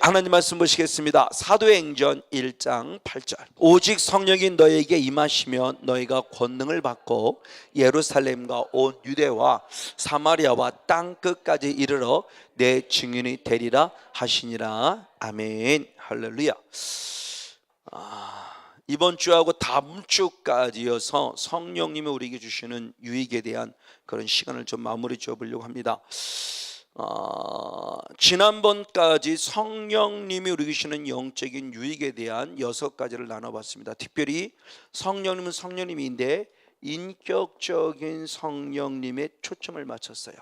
하나님 말씀 보시겠습니다. 사도행전 1장 8절. 오직 성령이 너에게 임하시면 너희가 권능을 받고 예루살렘과 온 유대와 사마리아와 땅 끝까지 이르러 내 증인이 되리라 하시니라. 아멘. 할렐루야. 이번 주하고 다음 주까지 이어서 성령님이 우리에게 주시는 유익에 대한 그런 시간을 좀 마무리 지어 보려고 합니다. 지난번까지 성령님이 우리에게 주시는 영적인 유익에 대한 6가지를 나눠봤습니다. 특별히 성령님은 성령님인데 인격적인 성령님에 초점을 맞췄어요.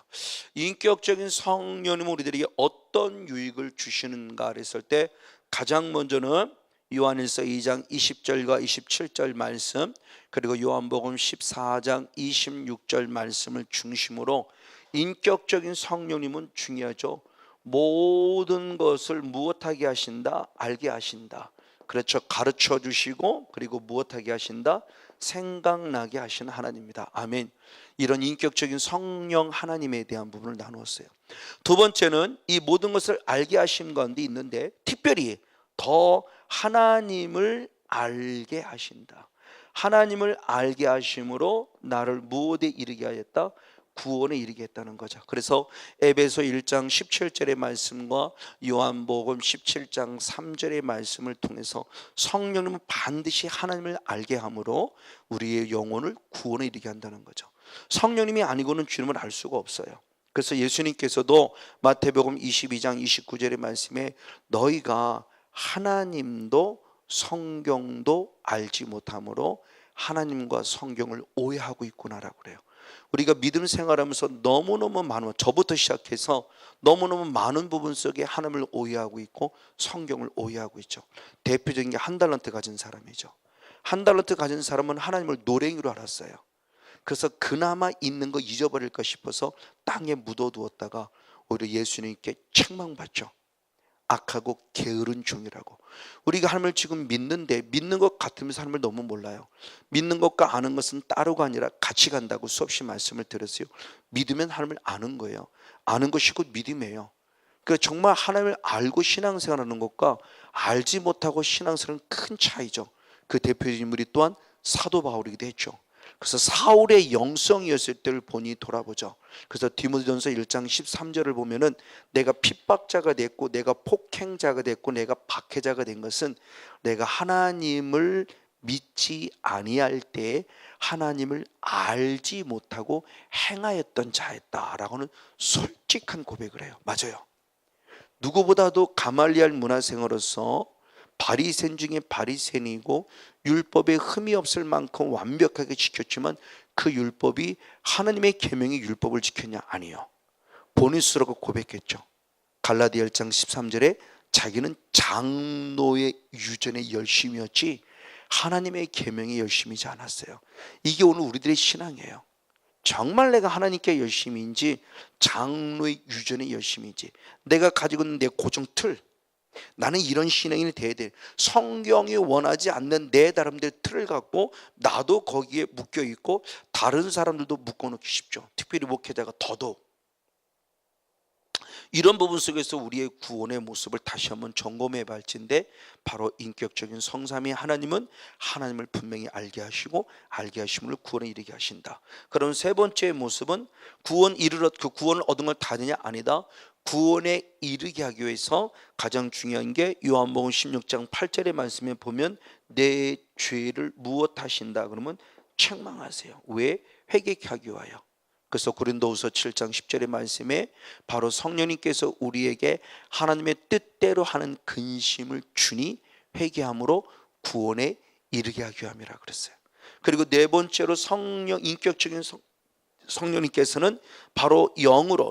인격적인 성령님은 우리들에게 어떤 유익을 주시는가 했을 때 가장 먼저는 요한일서 2장 20절과 27절 말씀, 그리고 요한복음 14장 26절 말씀을 중심으로 인격적인 성령님은 중요하죠. 모든 것을 무엇하게 하신다? 알게 하신다. 그렇죠. 가르쳐 주시고, 그리고 무엇하게 하신다? 생각나게 하시는 하나님입니다. 아멘. 이런 인격적인 성령 하나님에 대한 부분을 나누었어요. 두 번째는 이 모든 것을 알게 하신 가운데 있는데 특별히 더 하나님을 알게 하신다. 하나님을 알게 하심으로 나를 무엇에 이르게 하였다? 구원에 이르게 했다는 거죠. 그래서 에베소 1장 17절의 말씀과 요한복음 17장 3절의 말씀을 통해서 성령님은 반드시 하나님을 알게 함으로 우리의 영혼을 구원에 이르게 한다는 거죠. 성령님이 아니고는 주님을 알 수가 없어요. 그래서 예수님께서도 마태복음 22장 29절의 말씀에 너희가 하나님도 성경도 알지 못함으로 하나님과 성경을 오해하고 있구나라고 그래요. 우리가 믿음 생활하면서 너무너무 많은, 저부터 시작해서 너무너무 많은 부분 속에 하나님을 오해하고 있고 성경을 오해하고 있죠. 대표적인 게 한 달란트 가진 사람이죠. 한 달란트 가진 사람은 하나님을 노랭이로 알았어요. 그래서 그나마 있는 거 잊어버릴까 싶어서 땅에 묻어두었다가 오히려 예수님께 책망받죠. 악하고 게으른 종이라고. 우리가 하나님을 지금 믿는데 믿는 것 같으면서 하나님을 너무 몰라요. 믿는 것과 아는 것은 따로가 아니라 같이 간다고 수없이 말씀을 드렸어요. 믿으면 하나님을 아는 거예요. 아는 것이 곧 믿음이에요. 그러니까 정말 하나님을 알고 신앙생활하는 것과 알지 못하고 신앙생활은 큰 차이죠. 그 대표적인 인물이 또한 사도 바울이기도 했죠. 그래서 사울의 영성이었을 때를 보니 돌아보죠. 그래서 디모데전서 1장 13절을 보면은 내가 핍박자가 됐고 내가 폭행자가 됐고 내가 박해자가 된 것은 내가 하나님을 믿지 아니할 때 하나님을 알지 못하고 행하였던 자였다라고는 솔직한 고백을 해요. 맞아요. 누구보다도 가말리엘 문화생으로서 바리새인 중에 바리새인이고 율법에 흠이 없을 만큼 완벽하게 지켰지만 그 율법이 하나님의 계명의 율법을 지켰냐? 아니요. 본인 스스로가 고백했죠. 갈라디아 1장 13절에 자기는 장로의 유전에 열심이었지 하나님의 계명에 열심이지 않았어요. 이게 오늘 우리들의 신앙이에요. 정말 내가 하나님께 열심인지 장로의 유전에 열심인지 내가 가지고 있는 내 고정 틀, 나는 이런 신앙인이 돼야 돼. 성경이 원하지 않는 내 나름대로 틀을 갖고 나도 거기에 묶여 있고 다른 사람들도 묶어놓기 쉽죠. 특별히 목회자가 더더욱. 이런 부분 속에서 우리의 구원의 모습을 다시 한번 점검해 볼지인데 바로 인격적인 성삼위 하나님은 하나님을 분명히 알게 하시고 알게 하심으로 구원에 이르게 하신다. 그럼 세 번째 모습은 그 구원을 얻은 걸 다느냐? 아니다. 구원에 이르게 하기 위해서 가장 중요한 게 요한복음 16장 8절의 말씀에 보면 내 죄를 무엇하신다? 그러면 책망하세요. 왜? 회개케 하기 위하여. 그래서 고린도후서 7장 10절의 말씀에 바로 성령님께서 우리에게 하나님의 뜻대로 하는 근심을 주니 회개함으로 구원에 이르게 하기 위함이라 그랬어요. 그리고 네 번째로 인격적인 성령님께서는 바로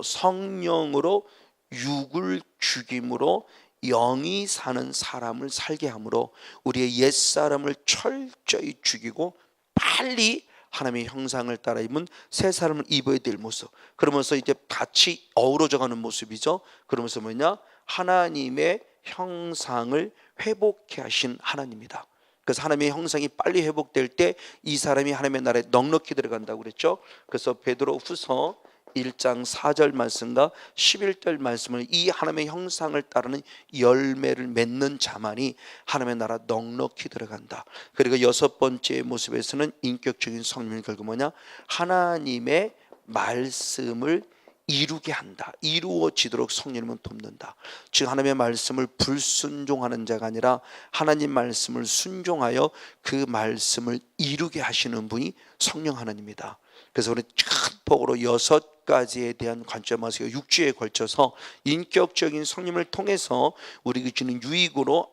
성령으로 육을 죽임으로 영이 사는 사람을 살게 함으로 우리의 옛사람을 철저히 죽이고 빨리 하나님의 형상을 따라 입은 새 사람을 입어야 될 모습. 그러면서 이제 같이 어우러져가는 모습이죠. 그러면서 뭐냐? 하나님의 형상을 회복해 하신 하나님이다. 그래서 하나님의 형상이 빨리 회복될 때 이 사람이 하나님의 나라에 넉넉히 들어간다고 그랬죠. 그래서 베드로후서 1장 4절 말씀과 11절 말씀을 이 하나님의 형상을 따르는 열매를 맺는 자만이 하나님의 나라 넉넉히 들어간다. 그리고 여섯 번째 모습에서는 인격적인 성령이 결국 뭐냐? 하나님의 말씀을 이루게 한다. 이루어지도록 성령님은 돕는다. 즉 하나님의 말씀을 불순종하는 자가 아니라 하나님 말씀을 순종하여 그 말씀을 이루게 하시는 분이 성령 하나님이다. 그래서 우리 큰 폭으로 6가지에 대한 관점에서 6주에 걸쳐서 인격적인 성령을 통해서 우리가 주는 유익으로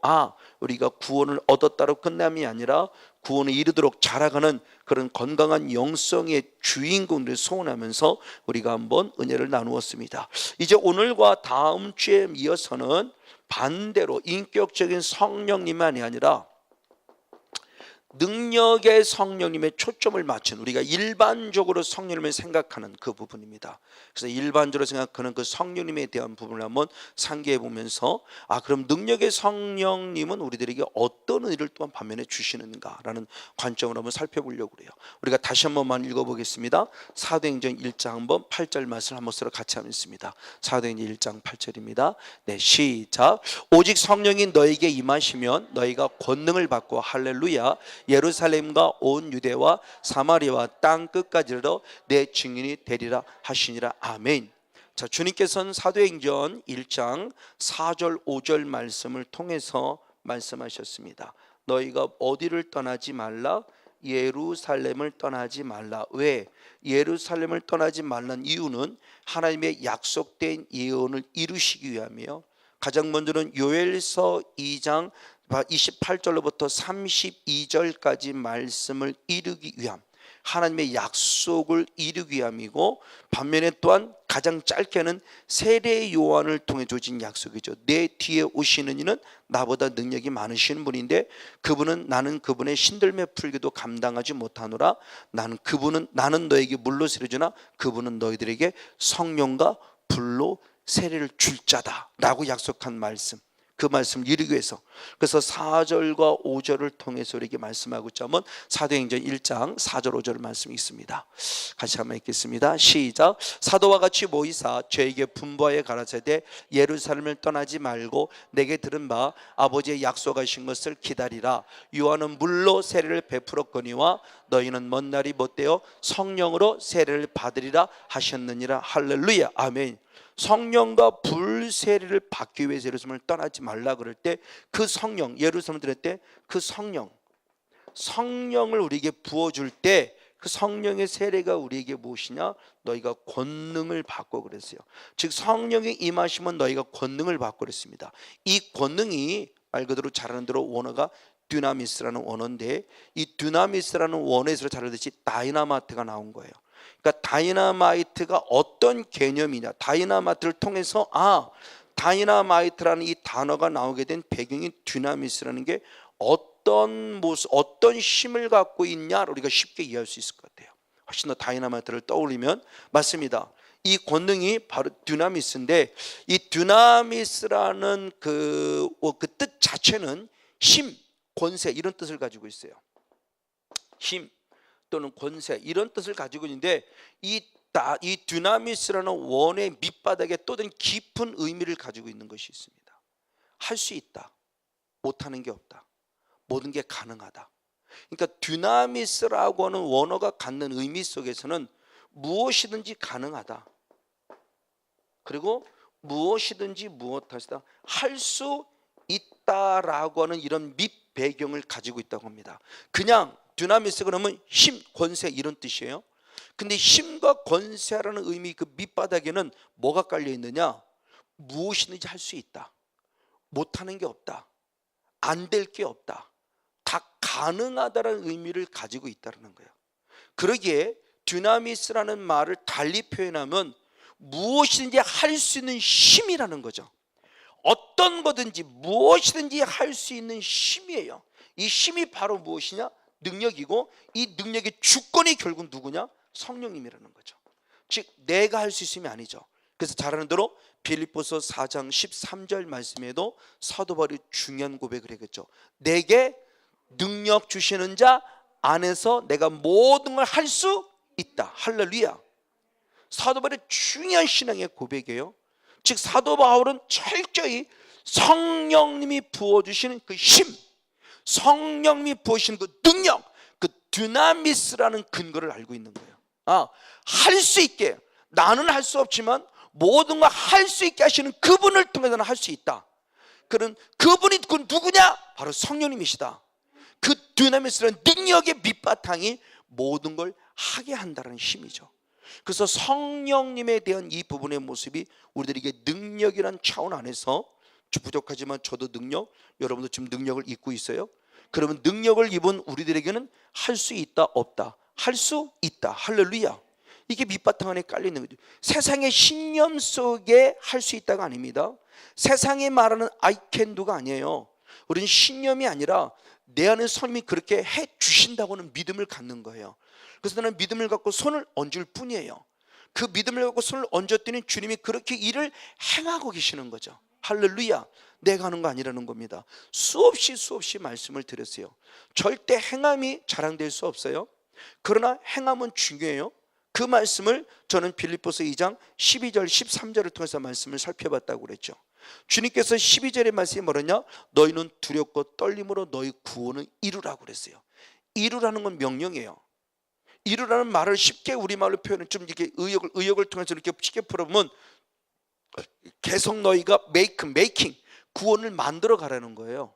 우리가 구원을 얻었다로 끝남이 아니라 구원에 이르도록 자라가는 그런 건강한 영성의 주인공들을 소원하면서 우리가 한번 은혜를 나누었습니다. 이제 오늘과 다음 주에 이어서는 반대로 인격적인 성령님만이 아니라 능력의 성령님의 초점을 맞춘, 우리가 일반적으로 성령님을 생각하는 그 부분입니다. 그래서 일반적으로 생각하는 그 성령님에 대한 부분을 한번 상기해 보면서 그럼 능력의 성령님은 우리들에게 어떤 의를 또한 반면에 주시는가라는 관점으로 한번 살펴보려고 그래요. 우리가 다시 한 번만 읽어보겠습니다. 사도행전 1장 한번 8절 말씀을 한 번으로 같이 하면 있습니다. 사도행전 1장 8절입니다. 네, 시작. 오직 성령이 너에게 임하시면 너희가 권능을 받고 할렐루야 예루살렘과 온 유대와 사마리아와 땅 끝까지로 내 증인이 되리라 하시니라. 아멘. 자, 주님께서는 사도행전 1장 4절 5절 말씀을 통해서 말씀하셨습니다. 너희가 어디를 떠나지 말라? 예루살렘을 떠나지 말라. 왜? 예루살렘을 떠나지 말라는 이유는 하나님의 약속된 예언을 이루시기 위함이요. 가장 먼저는 요엘서 2장 28절로부터 32절까지 말씀을 이루기 위함, 하나님의 약속을 이루기 위함이고, 반면에 또한 가장 짧게는 세례 요한을 통해 주어진 약속이죠. 내 뒤에 오시는 이는 나보다 능력이 많으신 분인데 나는 그분의 신들매 풀기도 감당하지 못하노라. 나는 너에게 물로 세례 주나 그분은 너희들에게 성령과 불로 세례를 줄 자다 라고 약속한 말씀, 그 말씀을 이루기 위해서, 그래서 4절과 5절을 통해서 우리에게 말씀하고 있자면 사도행전 1장 4절 5절 말씀이 있습니다. 같이 한번 읽겠습니다. 시작. 사도와 같이 모이사 저에게 분부하여 가라사대 예루살렘을 떠나지 말고 내게 들은 바 아버지의 약속하신 것을 기다리라. 요한은 물로 세례를 베풀었거니와 너희는 먼 날이 못되어 성령으로 세례를 받으리라 하셨느니라. 할렐루야. 아멘. 성령과 불 세례를 받기 위해서 예루살렘을 떠나지 말라 그럴 때 그 성령, 예루살렘을 들을 때 그 성령을 우리에게 부어줄 때 그 성령의 세례가 우리에게 무엇이냐? 너희가 권능을 받고 그랬어요. 즉 성령이 임하시면 너희가 권능을 받고 그랬습니다. 이 권능이 말 그대로 잘하는 대로 원어가 듀나미스라는 원어인데, 이 듀나미스라는 원어에서 잘 알듯이 다이나마이트가 나온 거예요. 그러니까 다이나마이트가 어떤 개념이냐, 다이나마이트를 통해서 다이나마이트라는 이 단어가 나오게 된 배경이 듀나미스라는 게 어떤 모습, 어떤 힘을 갖고 있냐를 우리가 쉽게 이해할 수 있을 것 같아요. 훨씬 더 다이나마이트를 떠올리면 맞습니다. 이 권능이 바로 듀나미스인데, 이 듀나미스라는 그 뜻 자체는 힘, 권세 이런 뜻을 가지고 있어요. 힘 또는 권세 이런 뜻을 가지고 있는데, 이 듀나미스라는 원의 밑바닥에 또 다른 깊은 의미를 가지고 있는 것이 있습니다. 할 수 있다, 못하는 게 없다, 모든 게 가능하다. 그러니까 듀나미스라고 하는 원어가 갖는 의미 속에서는 무엇이든지 가능하다, 그리고 무엇이든지 무엇하시다 할 수 있다라고 하는 이런 밑 배경을 가지고 있다고 합니다. 그냥 듀나미스 그러면 힘, 권세 이런 뜻이에요. 근데 힘과 권세라는 의미 그 밑바닥에는 뭐가 깔려 있느냐? 무엇이든지 할 수 있다, 못하는 게 없다, 안 될 게 없다, 다 가능하다라는 의미를 가지고 있다는 거예요. 그러기에 듀나미스라는 말을 달리 표현하면 무엇이든지 할 수 있는 힘이라는 거죠. 어떤 거든지 무엇이든지 할 수 있는 힘이에요. 이 힘이 바로 무엇이냐? 능력이고, 이 능력의 주권이 결국 누구냐? 성령님이라는 거죠. 즉 내가 할 수 있음이 아니죠. 그래서 잘 아는 대로 빌립보서 4장 13절 말씀에도 사도 바울이 중요한 고백을 했겠죠. 내게 능력 주시는 자 안에서 내가 모든 걸 할 수 있다. 할렐루야. 사도 바울의 중요한 신앙의 고백이에요. 즉 사도 바울은 철저히 성령님이 부어주시는 그 힘, 성령님이 부어주시는 그 능력, 그 드나미스라는 근거를 알고 있는 거예요. 할 수 있게, 나는 할 수 없지만 모든 걸 할 수 있게 하시는 그분을 통해서는 할 수 있다. 그런 그분이 그 누구냐? 바로 성령님이시다. 그 드나미스라는 능력의 밑바탕이 모든 걸 하게 한다는 힘이죠. 그래서 성령님에 대한 이 부분의 모습이 우리들에게 능력이라는 차원 안에서 부족하지만 저도 능력, 여러분도 지금 능력을 입고 있어요. 그러면 능력을 입은 우리들에게는 할 수 있다 없다? 할 수 있다. 할렐루야. 이게 밑바탕 안에 깔리는 거죠. 세상의 신념 속에 할 수 있다가 아닙니다. 세상이 말하는 I can do가 아니에요. 우리는 신념이 아니라 내 안에 성령이 그렇게 해 주신다고는 믿음을 갖는 거예요. 그래서 나는 믿음을 갖고 손을 얹을 뿐이에요. 그 믿음을 갖고 손을 얹었더니 주님이 그렇게 일을 행하고 계시는 거죠. 할렐루야. 내가 하는 거 아니라는 겁니다. 수없이 말씀을 드렸어요. 절대 행함이 자랑될 수 없어요. 그러나 행함은 중요해요. 그 말씀을 저는 빌립보서 2장 12절 13절을 통해서 말씀을 살펴봤다고 그랬죠. 주님께서 12절의 말씀이 뭐랬냐? 너희는 두렵고 떨림으로 너희 구원을 이루라고 그랬어요. 이루라는 건 명령이에요. 이루라는 말을 쉽게 우리말로 표현은 좀 이렇게 의역을 통해서 이렇게 쉽게 풀어보면 계속 너희가 making 구원을 만들어 가라는 거예요.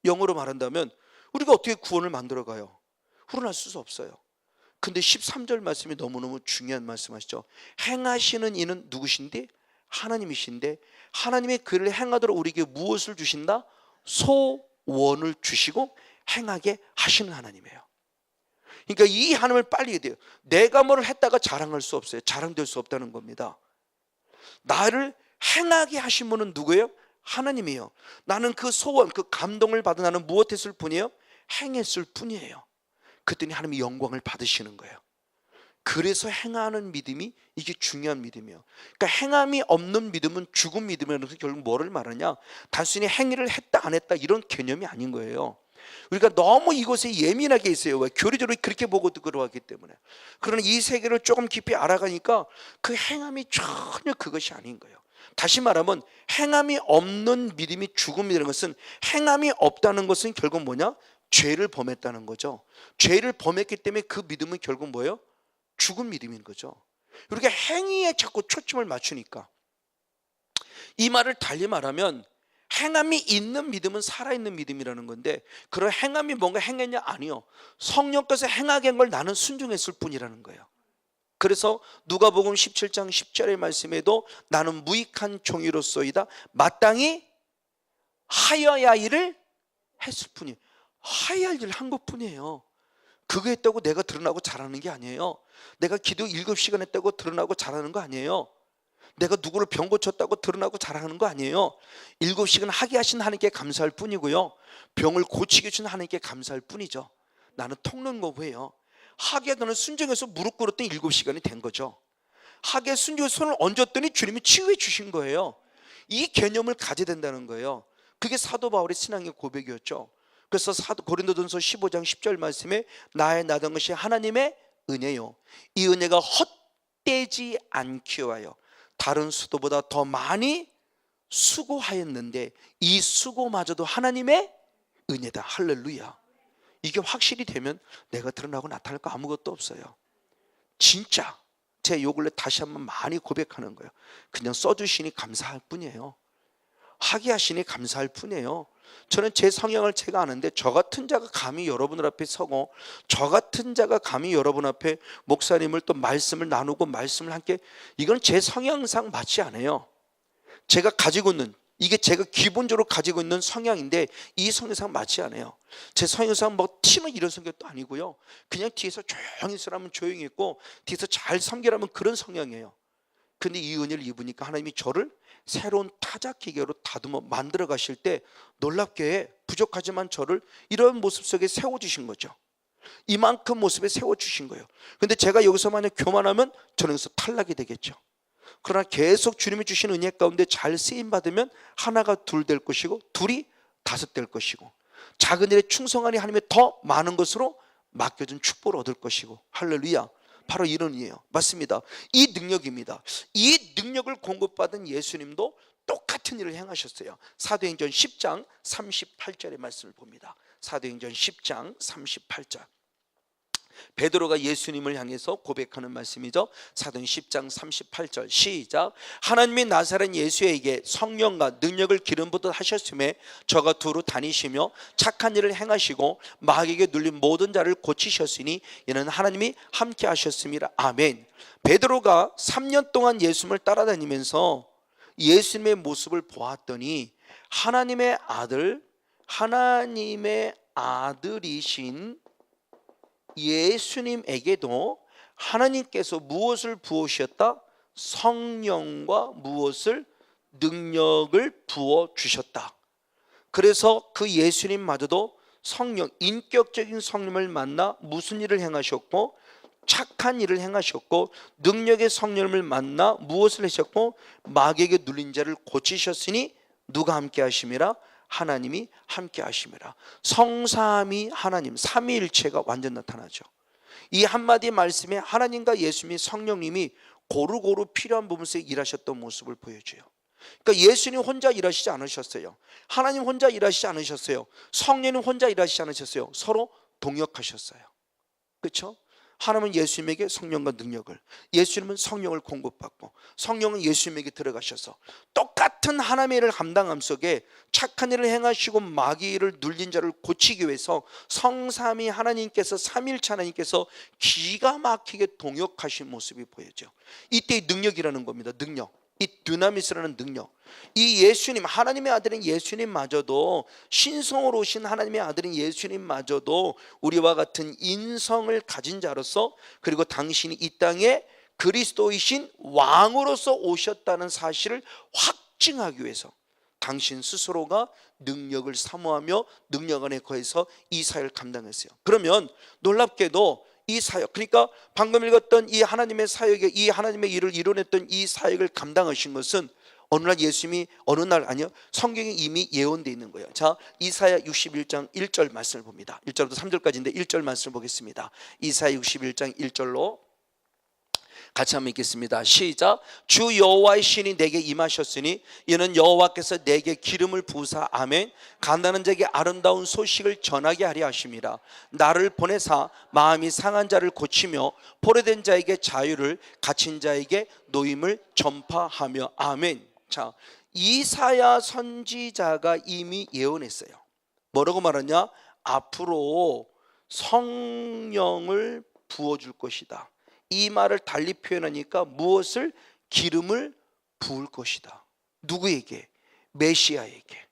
영어로 말한다면 우리가 어떻게 구원을 만들어 가요? 후련할 수 없어요. 근데 13절 말씀이 너무너무 중요한 말씀하시죠. 행하시는 이는 누구신데? 하나님이신데 하나님의 그를 행하도록 우리에게 무엇을 주신다? 소원을 주시고 행하게 하시는 하나님이에요. 그러니까 이 하나님을 빨리 해야 돼요. 내가 뭐를 했다가 자랑할 수 없어요. 자랑될 수 없다는 겁니다. 나를 행하게 하신 분은 누구예요? 하나님이에요. 나는 그 소원, 그 감동을 받아 나는 무엇했을 뿐이에요? 행했을 뿐이에요. 그랬더니 하나님이 영광을 받으시는 거예요. 그래서 행하는 믿음이 이게 중요한 믿음이에요. 그러니까 행함이 없는 믿음은 죽은 믿음이라는 것은 결국 뭐를 말하냐? 단순히 행위를 했다 안 했다 이런 개념이 아닌 거예요. 우리가 너무 이것에 예민하게 있어요. 왜? 교리적으로 그렇게 보고 들어가기 때문에. 그러나 이 세계를 조금 깊이 알아가니까 그 행함이 전혀 그것이 아닌 거예요. 다시 말하면 행함이 없는 믿음이 죽은 믿음이라는 것은 행함이 없다는 것은 결국 뭐냐? 죄를 범했다는 거죠. 죄를 범했기 때문에 그 믿음은 결국 뭐예요? 죽은 믿음인 거죠. 우리가 행위에 자꾸 초점을 맞추니까 이 말을 달리 말하면 행함이 있는 믿음은 살아있는 믿음이라는 건데 그런 행함이 뭔가 행했냐? 아니요. 성령께서 행하게 한 걸 나는 순종했을 뿐이라는 거예요. 그래서 누가복음 17장 10절의 말씀에도 나는 무익한 종이로소이다 마땅히 하여야 일을 했을 뿐이에요. 하여야 할 일을 한 것뿐이에요. 그거 했다고 내가 드러나고 잘하는 게 아니에요. 내가 기도 7시간 했다고 드러나고 잘하는 거 아니에요. 내가 누구를 병 고쳤다고 드러나고 자랑하는 거 아니에요. 7시간 하게 하신 하나님께 감사할 뿐이고요. 병을 고치게 주신 하나님께 감사할 뿐이죠. 나는 통론거부예요. 하게 너는 순종해서 무릎 꿇었더니 7시간이 된 거죠. 하게 순종해서 손을 얹었더니 주님이 치유해 주신 거예요. 이 개념을 가져야 된다는 거예요. 그게 사도 바울의 신앙의 고백이었죠. 그래서 고린도전서 15장 10절 말씀에 나의 나던 것이 하나님의 은혜요 이 은혜가 헛되지 않기 위하여 다른 수도보다 더 많이 수고하였는데 이 수고마저도 하나님의 은혜다. 할렐루야. 이게 확실히 되면 내가 드러나고 나타날 거 아무것도 없어요. 진짜 제 요 근래 다시 한번 많이 고백하는 거예요. 그냥 써주시니 감사할 뿐이에요. 하게 하시니 감사할 뿐이에요. 저는 제 성향을 제가 아는데 저 같은 자가 감히 여러분들 앞에 서고 저 같은 자가 감히 여러분 앞에 목사님을 또 말씀을 나누고 말씀을 함께 이건 제 성향상 맞지 않아요. 제가 가지고 있는 이게 제가 기본적으로 가지고 있는 성향인데 이 성향상 맞지 않아요. 제 성향상 뭐 튀는 이런 성격도 아니고요. 그냥 뒤에서 조용히 있으라면 조용히 있고 뒤에서 잘 섬기라면 그런 성향이에요. 근데 이 은혜를 입으니까 하나님이 저를 새로운 타작 기계로 다듬어 만들어 가실 때 놀랍게 부족하지만 저를 이런 모습 속에 세워주신 거죠. 이만큼 모습에 세워주신 거예요. 근데 제가 여기서 만약 교만하면 저는 여기서 탈락이 되겠죠. 그러나 계속 주님이 주신 은혜 가운데 잘 쓰임받으면 하나가 둘 될 것이고 둘이 다섯 될 것이고 작은 일에 충성하니 하나님의 더 많은 것으로 맡겨준 축복을 얻을 것이고 할렐루야. 바로 이런 의미예요. 맞습니다. 이 능력입니다. 이 능력을 공급받은 예수님도 똑같은 일을 행하셨어요. 사도행전 10장 38절의 말씀을 봅니다. 사도행전 10장 38절. 베드로가 예수님을 향해서 고백하는 말씀이죠. 사도행 10장 38절 시작. 하나님이 나사렛 예수에게 성령과 능력을 기름 붓듯 하셨음에 저가 두루 다니시며 착한 일을 행하시고 마귀에게 눌린 모든 자를 고치셨으니 이는 하나님이 함께 하셨습니다. 아멘. 베드로가 3년 동안 예수님을 따라다니면서 예수님의 모습을 보았더니 하나님의 아들이신 예수님에게도 하나님께서 무엇을 부어주셨다? 성령과 무엇을? 능력을 부어주셨다. 그래서 그 예수님마저도 성령, 인격적인 성령을 만나 무슨 일을 행하셨고 착한 일을 행하셨고 능력의 성령을 만나 무엇을 하셨고 마귀에게 눌린 자를 고치셨으니 누가 함께 하심이라? 하나님이 함께 하심이라. 성삼위 하나님, 삼위일체가 완전 나타나죠. 이 한마디 말씀에 하나님과 예수님이 성령님이 고루고루 필요한 부분에서 일하셨던 모습을 보여줘요. 그러니까 예수님 혼자 일하시지 않으셨어요. 하나님 혼자 일하시지 않으셨어요. 성령님 혼자 일하시지 않으셨어요. 서로 동역하셨어요. 그렇죠? 하나님은 예수님에게 성령과 능력을, 예수님은 성령을 공급받고 성령은 예수님에게 들어가셔서 똑같은 하나님의 일을 감당함 속에 착한 일을 행하시고 마귀를 눌린 자를 고치기 위해서 성삼위 하나님께서, 삼일체 하나님께서 기가 막히게 동역하신 모습이 보여져. 이때 능력이라는 겁니다. 능력, 이 두나미스라는 능력. 이 예수님, 하나님의 아들인 예수님마저도, 신성으로 오신 하나님의 아들인 예수님마저도 우리와 같은 인성을 가진 자로서, 그리고 당신이 이 땅에 그리스도이신 왕으로서 오셨다는 사실을 확증하기 위해서 당신 스스로가 능력을 사모하며 능력 안에 거해서 이 사역을 감당했어요. 그러면 놀랍게도 이 사역, 그러니까 방금 읽었던 이 하나님의 사역에, 이 하나님의 일을 이뤄냈던 이 사역을 감당하신 것은 어느 날 예수님이, 어느 날 아니요, 성경에 이미 예언되어 있는 거예요. 자, 이사야 61장 1절 말씀을 봅니다. 1절부터 3절까지인데 1절 말씀을 보겠습니다. 이사야 61장 1절로 같이 한번 읽겠습니다. 시작. 주 여호와의 신이 내게 임하셨으니 이는 여호와께서 내게 기름을 부으사 아멘 간다는 자에게 아름다운 소식을 전하게 하려 하심이라. 나를 보내사 마음이 상한 자를 고치며 포로된 자에게 자유를, 갇힌 자에게 노임을 전파하며 아멘. 자, 이사야 선지자가 이미 예언했어요. 뭐라고 말하냐? 앞으로 성령을 부어줄 것이다. 이 말을 달리 표현하니까 무엇을? 기름을 부을 것이다. 누구에게? 메시아에게.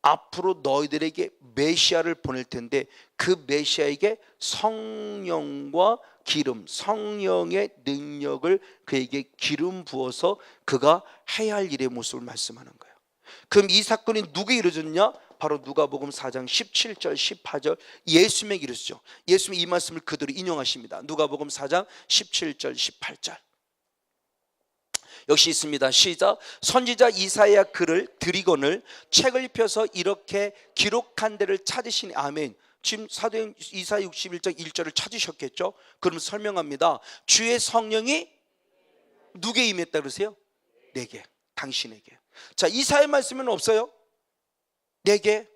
앞으로 너희들에게 메시아를 보낼 텐데 그 메시아에게 성령과 기름, 성령의 능력을 그에게 기름 부어서 그가 해야 할 일의 모습을 말씀하는 거예요. 그럼 이 사건이 누구에 이루어졌냐? 바로 누가복음 4장 17절 18절 예수님에게 이르시죠. 예수님이 이 말씀을 그대로 인용하십니다. 누가복음 4장 17절 18절 역시 있습니다. 시작. 선지자 이사야 글을 드리거늘 책을 입혀서 이렇게 기록한 데를 찾으시니 아멘. 지금 사도행 이사야 61장 1절을 찾으셨겠죠? 그럼 설명합니다. 주의 성령이 누구에게 임했다 그러세요? 내게, 당신에게. 자, 이사야 말씀은 없어요? 내게.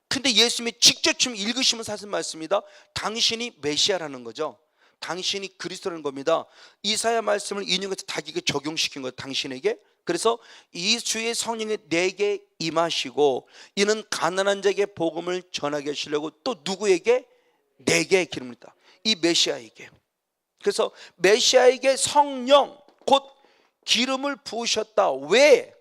근데 예수님이 직접 지금 읽으시면 사실 말씀입니다. 당신이 메시아라는 거죠. 당신이 그리스도라는 겁니다. 이사야 말씀을 인용해서 자기에게 적용시킨 거예요. 당신에게. 그래서 이 주의 성령이 내게 임하시고 이는 가난한 자에게 복음을 전하게 하시려고 또 누구에게? 내게 기름을 다. 이 메시아에게. 그래서 메시아에게 성령 곧 기름을 부으셨다. 왜?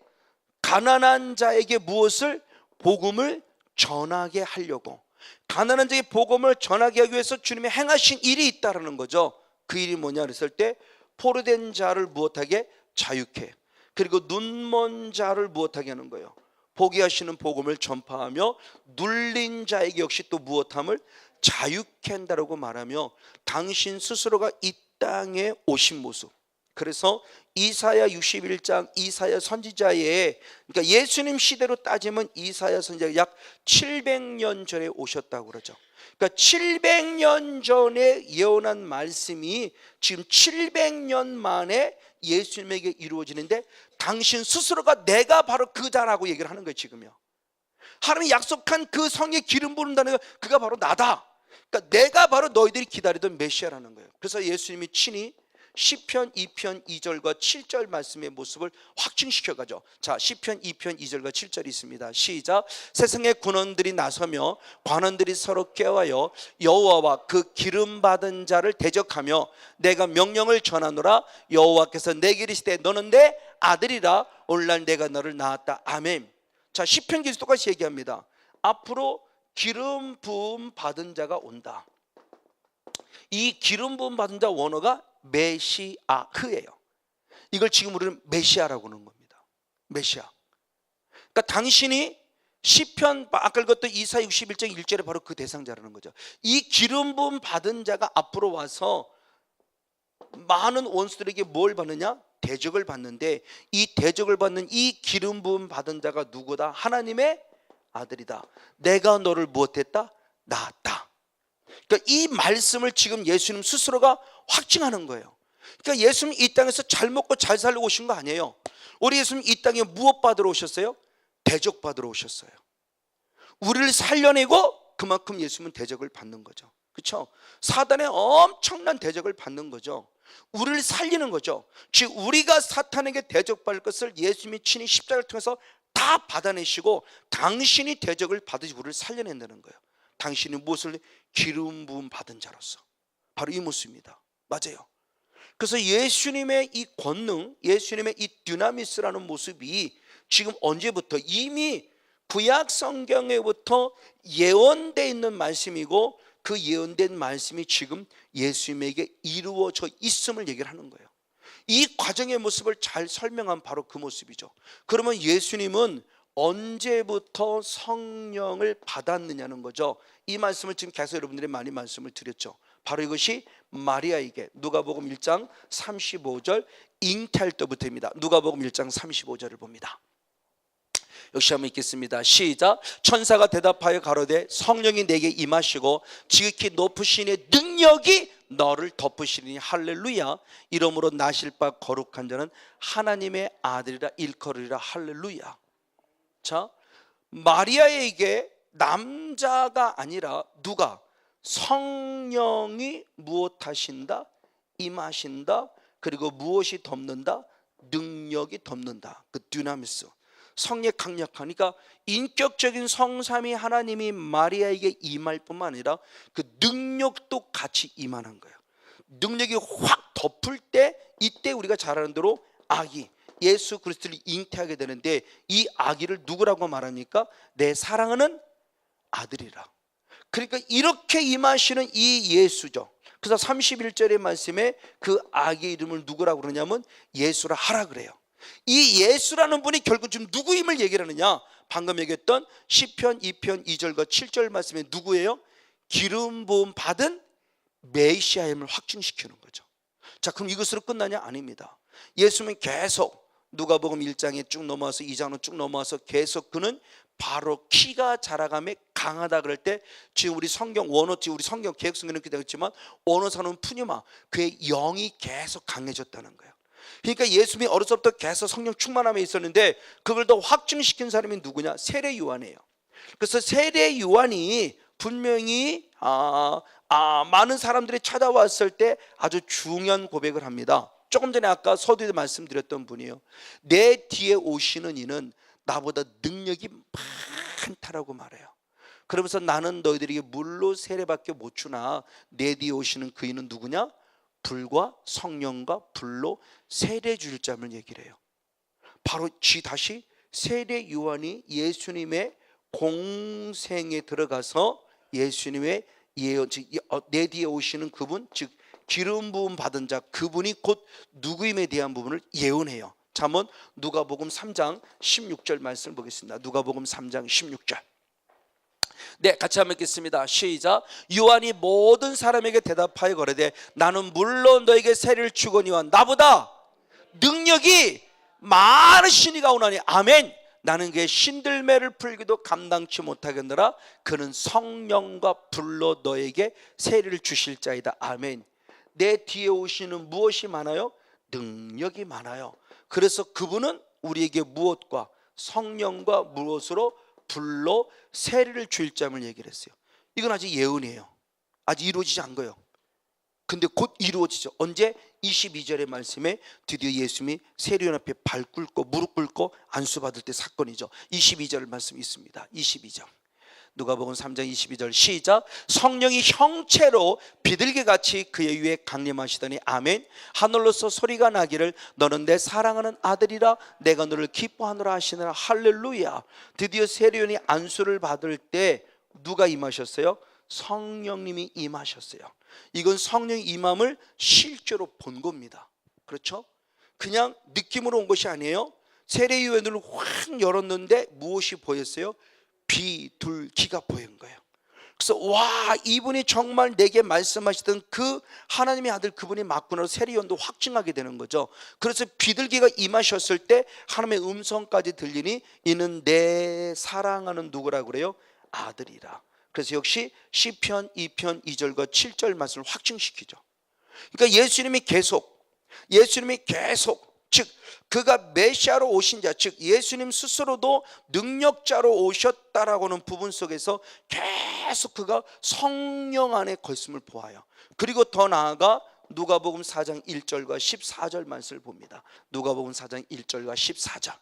가난한 자에게 무엇을? 복음을 전하게 하려고. 가난한 자에게 복음을 전하게 하기 위해서 주님이 행하신 일이 있다라는 거죠. 그 일이 뭐냐 그랬을 때 포로된 자를 무엇하게? 자유케. 그리고 눈먼 자를 무엇하게 하는 거예요? 보게 하시는 복음을 전파하며 눌린 자에게 역시 또 무엇함을? 자유케 한다라고 말하며 당신 스스로가 이 땅에 오신 모습, 그래서 이사야 61장 이사야 선지자의, 그러니까 예수님 시대로 따지면 이사야 선지자가 약 700년 전에 오셨다고 그러죠. 그러니까 700년 전에 예언한 말씀이 지금 700년 만에 예수님에게 이루어지는데, 당신 스스로가 내가 바로 그자라고 얘기를 하는 거예요. 지금요, 하나님이 약속한 그 성에 기름 부은다는 그가 바로 나다. 그러니까 내가 바로 너희들이 기다리던 메시아라는 거예요. 그래서 예수님이 친히 시편 2편 2절과 7절 말씀의 모습을 확증시켜가죠. 자, 시편 2편 2절과 7절이 있습니다. 시작. 세상의 군원들이 나서며 관원들이 서로 깨어요 여호와와 그 기름 받은 자를 대적하며 내가 명령을 전하노라. 여호와께서 내게 이르시되 너는 내 아들이라. 오늘날 내가 너를 낳았다. 아멘. 자, 시편 기도 똑같이 얘기합니다. 앞으로 기름 부음 받은 자가 온다. 이 기름 부음 받은 자 원어가 메시아흐예요. 이걸 지금 우리는 메시아라고 하는 겁니다. 메시아. 그러니까 당신이 시편, 아까 읽었던 이사야 61장 1절에 바로 그 대상자라는 거죠. 이 기름 부음 받은 자가 앞으로 와서 많은 원수들에게 뭘 받느냐? 대적을 받는데, 이 대적을 받는 이 기름 부음 받은 자가 누구다? 하나님의 아들이다. 내가 너를 무엇했다? 낳았다. 그러니까 이 말씀을 지금 예수님 스스로가 확증하는 거예요. 그러니까 예수님 이 땅에서 잘 먹고 잘 살려고 오신 거 아니에요. 우리 예수님 이 땅에 무엇 받으러 오셨어요? 대적 받으러 오셨어요. 우리를 살려내고 그만큼 예수님은 대적을 받는 거죠. 그렇죠? 사단의 엄청난 대적을 받는 거죠. 우리를 살리는 거죠. 즉 우리가 사탄에게 대적받을 것을 예수님이 친히 십자가를 통해서 다 받아내시고 당신이 대적을 받으시 우리를 살려낸다는 거예요. 당신이 무엇을? 기름 부음 받은 자로서. 바로 이 모습입니다. 맞아요. 그래서 예수님의 이 권능, 예수님의 이 dynamis라는 모습이 지금 언제부터? 이미 구약 성경에부터 예언되어 있는 말씀이고, 그 예언된 말씀이 지금 예수님에게 이루어져 있음을 얘기를 하는 거예요. 이 과정의 모습을 잘 설명한 바로 그 모습이죠. 그러면 예수님은 언제부터 성령을 받았느냐는 거죠. 이 말씀을 지금 계속 여러분들이 많이 말씀을 드렸죠. 바로 이것이 마리아에게 누가복음 1장 35절 잉태할 때부터입니다. 누가복음 1장 35절을 봅니다. 역시 한번 읽겠습니다. 시작. 천사가 대답하여 가로되 성령이 내게 임하시고 지극히 높으신 이의 능력이 너를 덮으시리니 할렐루야. 이러므로 나실 바 거룩한 자는 하나님의 아들이라 일컬으리라. 할렐루야. 자, 마리아에게 남자가 아니라 누가? 성령이 무엇하신다? 임하신다. 그리고 무엇이 덮는다? 능력이 덮는다. 그 dynamis. 성령 강력하니까 인격적인 성삼위 하나님이 마리아에게 임할 뿐만 아니라 그 능력도 같이 임하는 거예요. 능력이 확 덮을 때, 이때 우리가 잘 아는 대로 아기 예수 그리스도를 잉태하게 되는데, 이 아기를 누구라고 말합니까? 내 사랑하는 아들이라. 그러니까 이렇게 임하시는 이 예수죠. 그래서 31절의 말씀에 그 아기의 이름을 누구라고 그러냐면 예수라 하라 그래요. 이 예수라는 분이 결국 지금 누구임을 얘기를 하느냐? 방금 얘기했던 시편 2편 2절과 7절 말씀에 누구예요? 기름 부음 받은 메시아임을 확증시키는 거죠. 자, 그럼 이것으로 끝나냐? 아닙니다. 예수님은 계속 누가복음 1장에 쭉 넘어와서 2장으로 쭉 넘어와서 계속 그는 바로 키가 자라감에 강하다 그럴 때, 지금 우리 성경 원어지 우리 성경 개혁성경은 이렇게 되어 있지만 원어사는 푸니마, 그의 영이 계속 강해졌다는 거예요. 그러니까 예수님이 어렸을 때부터 계속 성령 충만함에 있었는데, 그걸 더 확증시킨 사람이 누구냐? 세례 요한이에요. 그래서 세례 요한이 분명히 많은 사람들이 찾아왔을 때 아주 중요한 고백을 합니다. 조금 전에 아까 서두에 말씀드렸던 분이에요. 내 뒤에 오시는 이는 나보다 능력이 많다라고 말해요. 그러면서 나는 너희들에게 물로 세례밖에 못 주나 내 뒤에 오시는 그 이는 누구냐? 불과 성령과 불로 세례 줄 자를 얘기를 해요. 바로 다시 세례 요한이 예수님의 공생에 들어가서 예수님의 예언, 즉 내 뒤에 오시는 그분, 즉 기름 부음 받은 자, 그분이 곧 누구임에 대한 부분을 예언해요. 자, 한번 누가복음 3장 16절 말씀을 보겠습니다. 누가복음 3장 16절. 네, 같이 한번 읽겠습니다. 시작. 요한이 모든 사람에게 대답하여 거르되 나는 물론 너에게 세례를 주거니와 나보다 능력이 많으시니 가오나니. 아멘. 나는 그의 신들매를 풀기도 감당치 못하겠느라 그는 성령과 불로 너에게 세례를 주실 자이다. 아멘. 내 뒤에 오시는 무엇이 많아요? 능력이 많아요. 그래서 그분은 우리에게 무엇과 성령과 무엇으로 불로 세례를 줄 점을 얘기를 했어요. 이건 아직 예언이에요. 아직 이루어지지 않은 거예요. 근데 곧 이루어지죠. 언제? 22절의 말씀에 드디어 예수님이 세례요한 앞에 발 꿇고 무릎 꿇고 안수 받을 때 사건이죠. 22절 말씀이 있습니다. 22절 누가복음 3장 22절 시작. 성령이 형체로 비둘기같이 그의 위에 강림하시더니 아멘. 하늘로서 소리가 나기를 너는 내 사랑하는 아들이라 내가 너를 기뻐하노라 하시느라. 할렐루야. 드디어 세례요한이 안수를 받을 때 누가 임하셨어요? 성령님이 임하셨어요. 이건 성령이 임함을 실제로 본 겁니다. 그렇죠? 그냥 느낌으로 온 것이 아니에요. 세례요한을 확 열었는데 무엇이 보였어요? 비둘기가 보인 거예요. 그래서 와, 이분이 정말 내게 말씀하시던 그 하나님의 아들 그분이 맞구나. 세례요한도 확증하게 되는 거죠. 그래서 비둘기가 임하셨을 때 하나님의 음성까지 들리니 이는 내 사랑하는 누구라고 그래요? 아들이라. 그래서 역시 시편 2편 2절과 7절 말씀을 확증시키죠. 그러니까 예수님이 계속 즉 그가 메시아로 오신 자, 즉 예수님 스스로도 능력자로 오셨다라고는 부분 속에서 계속 그가 성령 안에 거있음을 보아요. 그리고 더 나아가 누가복음 4장 1절과 14절 말씀을 봅니다. 누가복음 4장 1절과 14절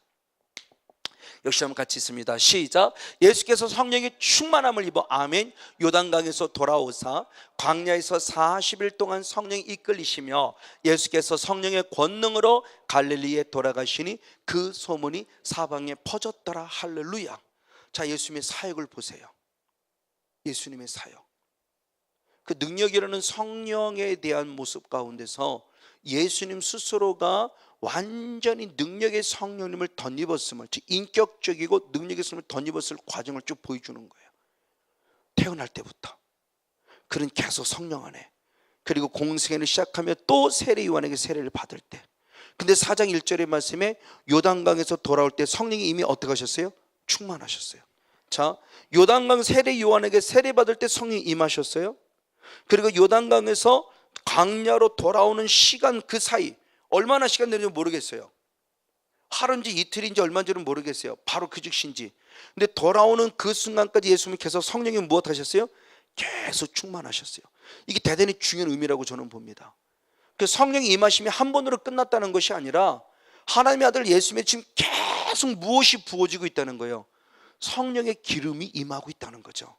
역시 한번 같이 있습니다. 시작. 예수께서 성령의 충만함을 입어 아멘. 요단강에서 돌아오사 광야에서 40일 동안 성령이 이끌리시며 예수께서 성령의 권능으로 갈릴리에 돌아가시니 그 소문이 사방에 퍼졌더라. 할렐루야. 자, 예수님의 사역을 보세요. 예수님의 사역, 그 능력이라는 성령에 대한 모습 가운데서 예수님 스스로가 완전히 능력의 성령님을 덧입었음을, 즉 인격적이고 능력의 성령을 덧입었을 과정을 쭉 보여주는 거예요. 태어날 때부터 그는 계속 성령 안에, 그리고 공생애를 시작하며 또 세례 요한에게 세례를 받을 때, 근데 4장 1절의 말씀에 요단강에서 돌아올 때 성령이 이미 어떻게 하셨어요? 충만하셨어요. 자, 요단강 세례 요한에게 세례 받을 때 성령이 임하셨어요. 그리고 요단강에서 광야로 돌아오는 시간 그 사이 얼마나 시간 되는지 모르겠어요. 하루인지 이틀인지 얼마인지는 모르겠어요. 바로 그 즉시인지. 근데 돌아오는 그 순간까지 예수님이 계속 성령이 무엇 하셨어요? 계속 충만하셨어요. 이게 대단히 중요한 의미라고 저는 봅니다. 그 성령이 임하심이 한 번으로 끝났다는 것이 아니라 하나님의 아들 예수님의 지금 계속 무엇이 부어지고 있다는 거예요. 성령의 기름이 임하고 있다는 거죠.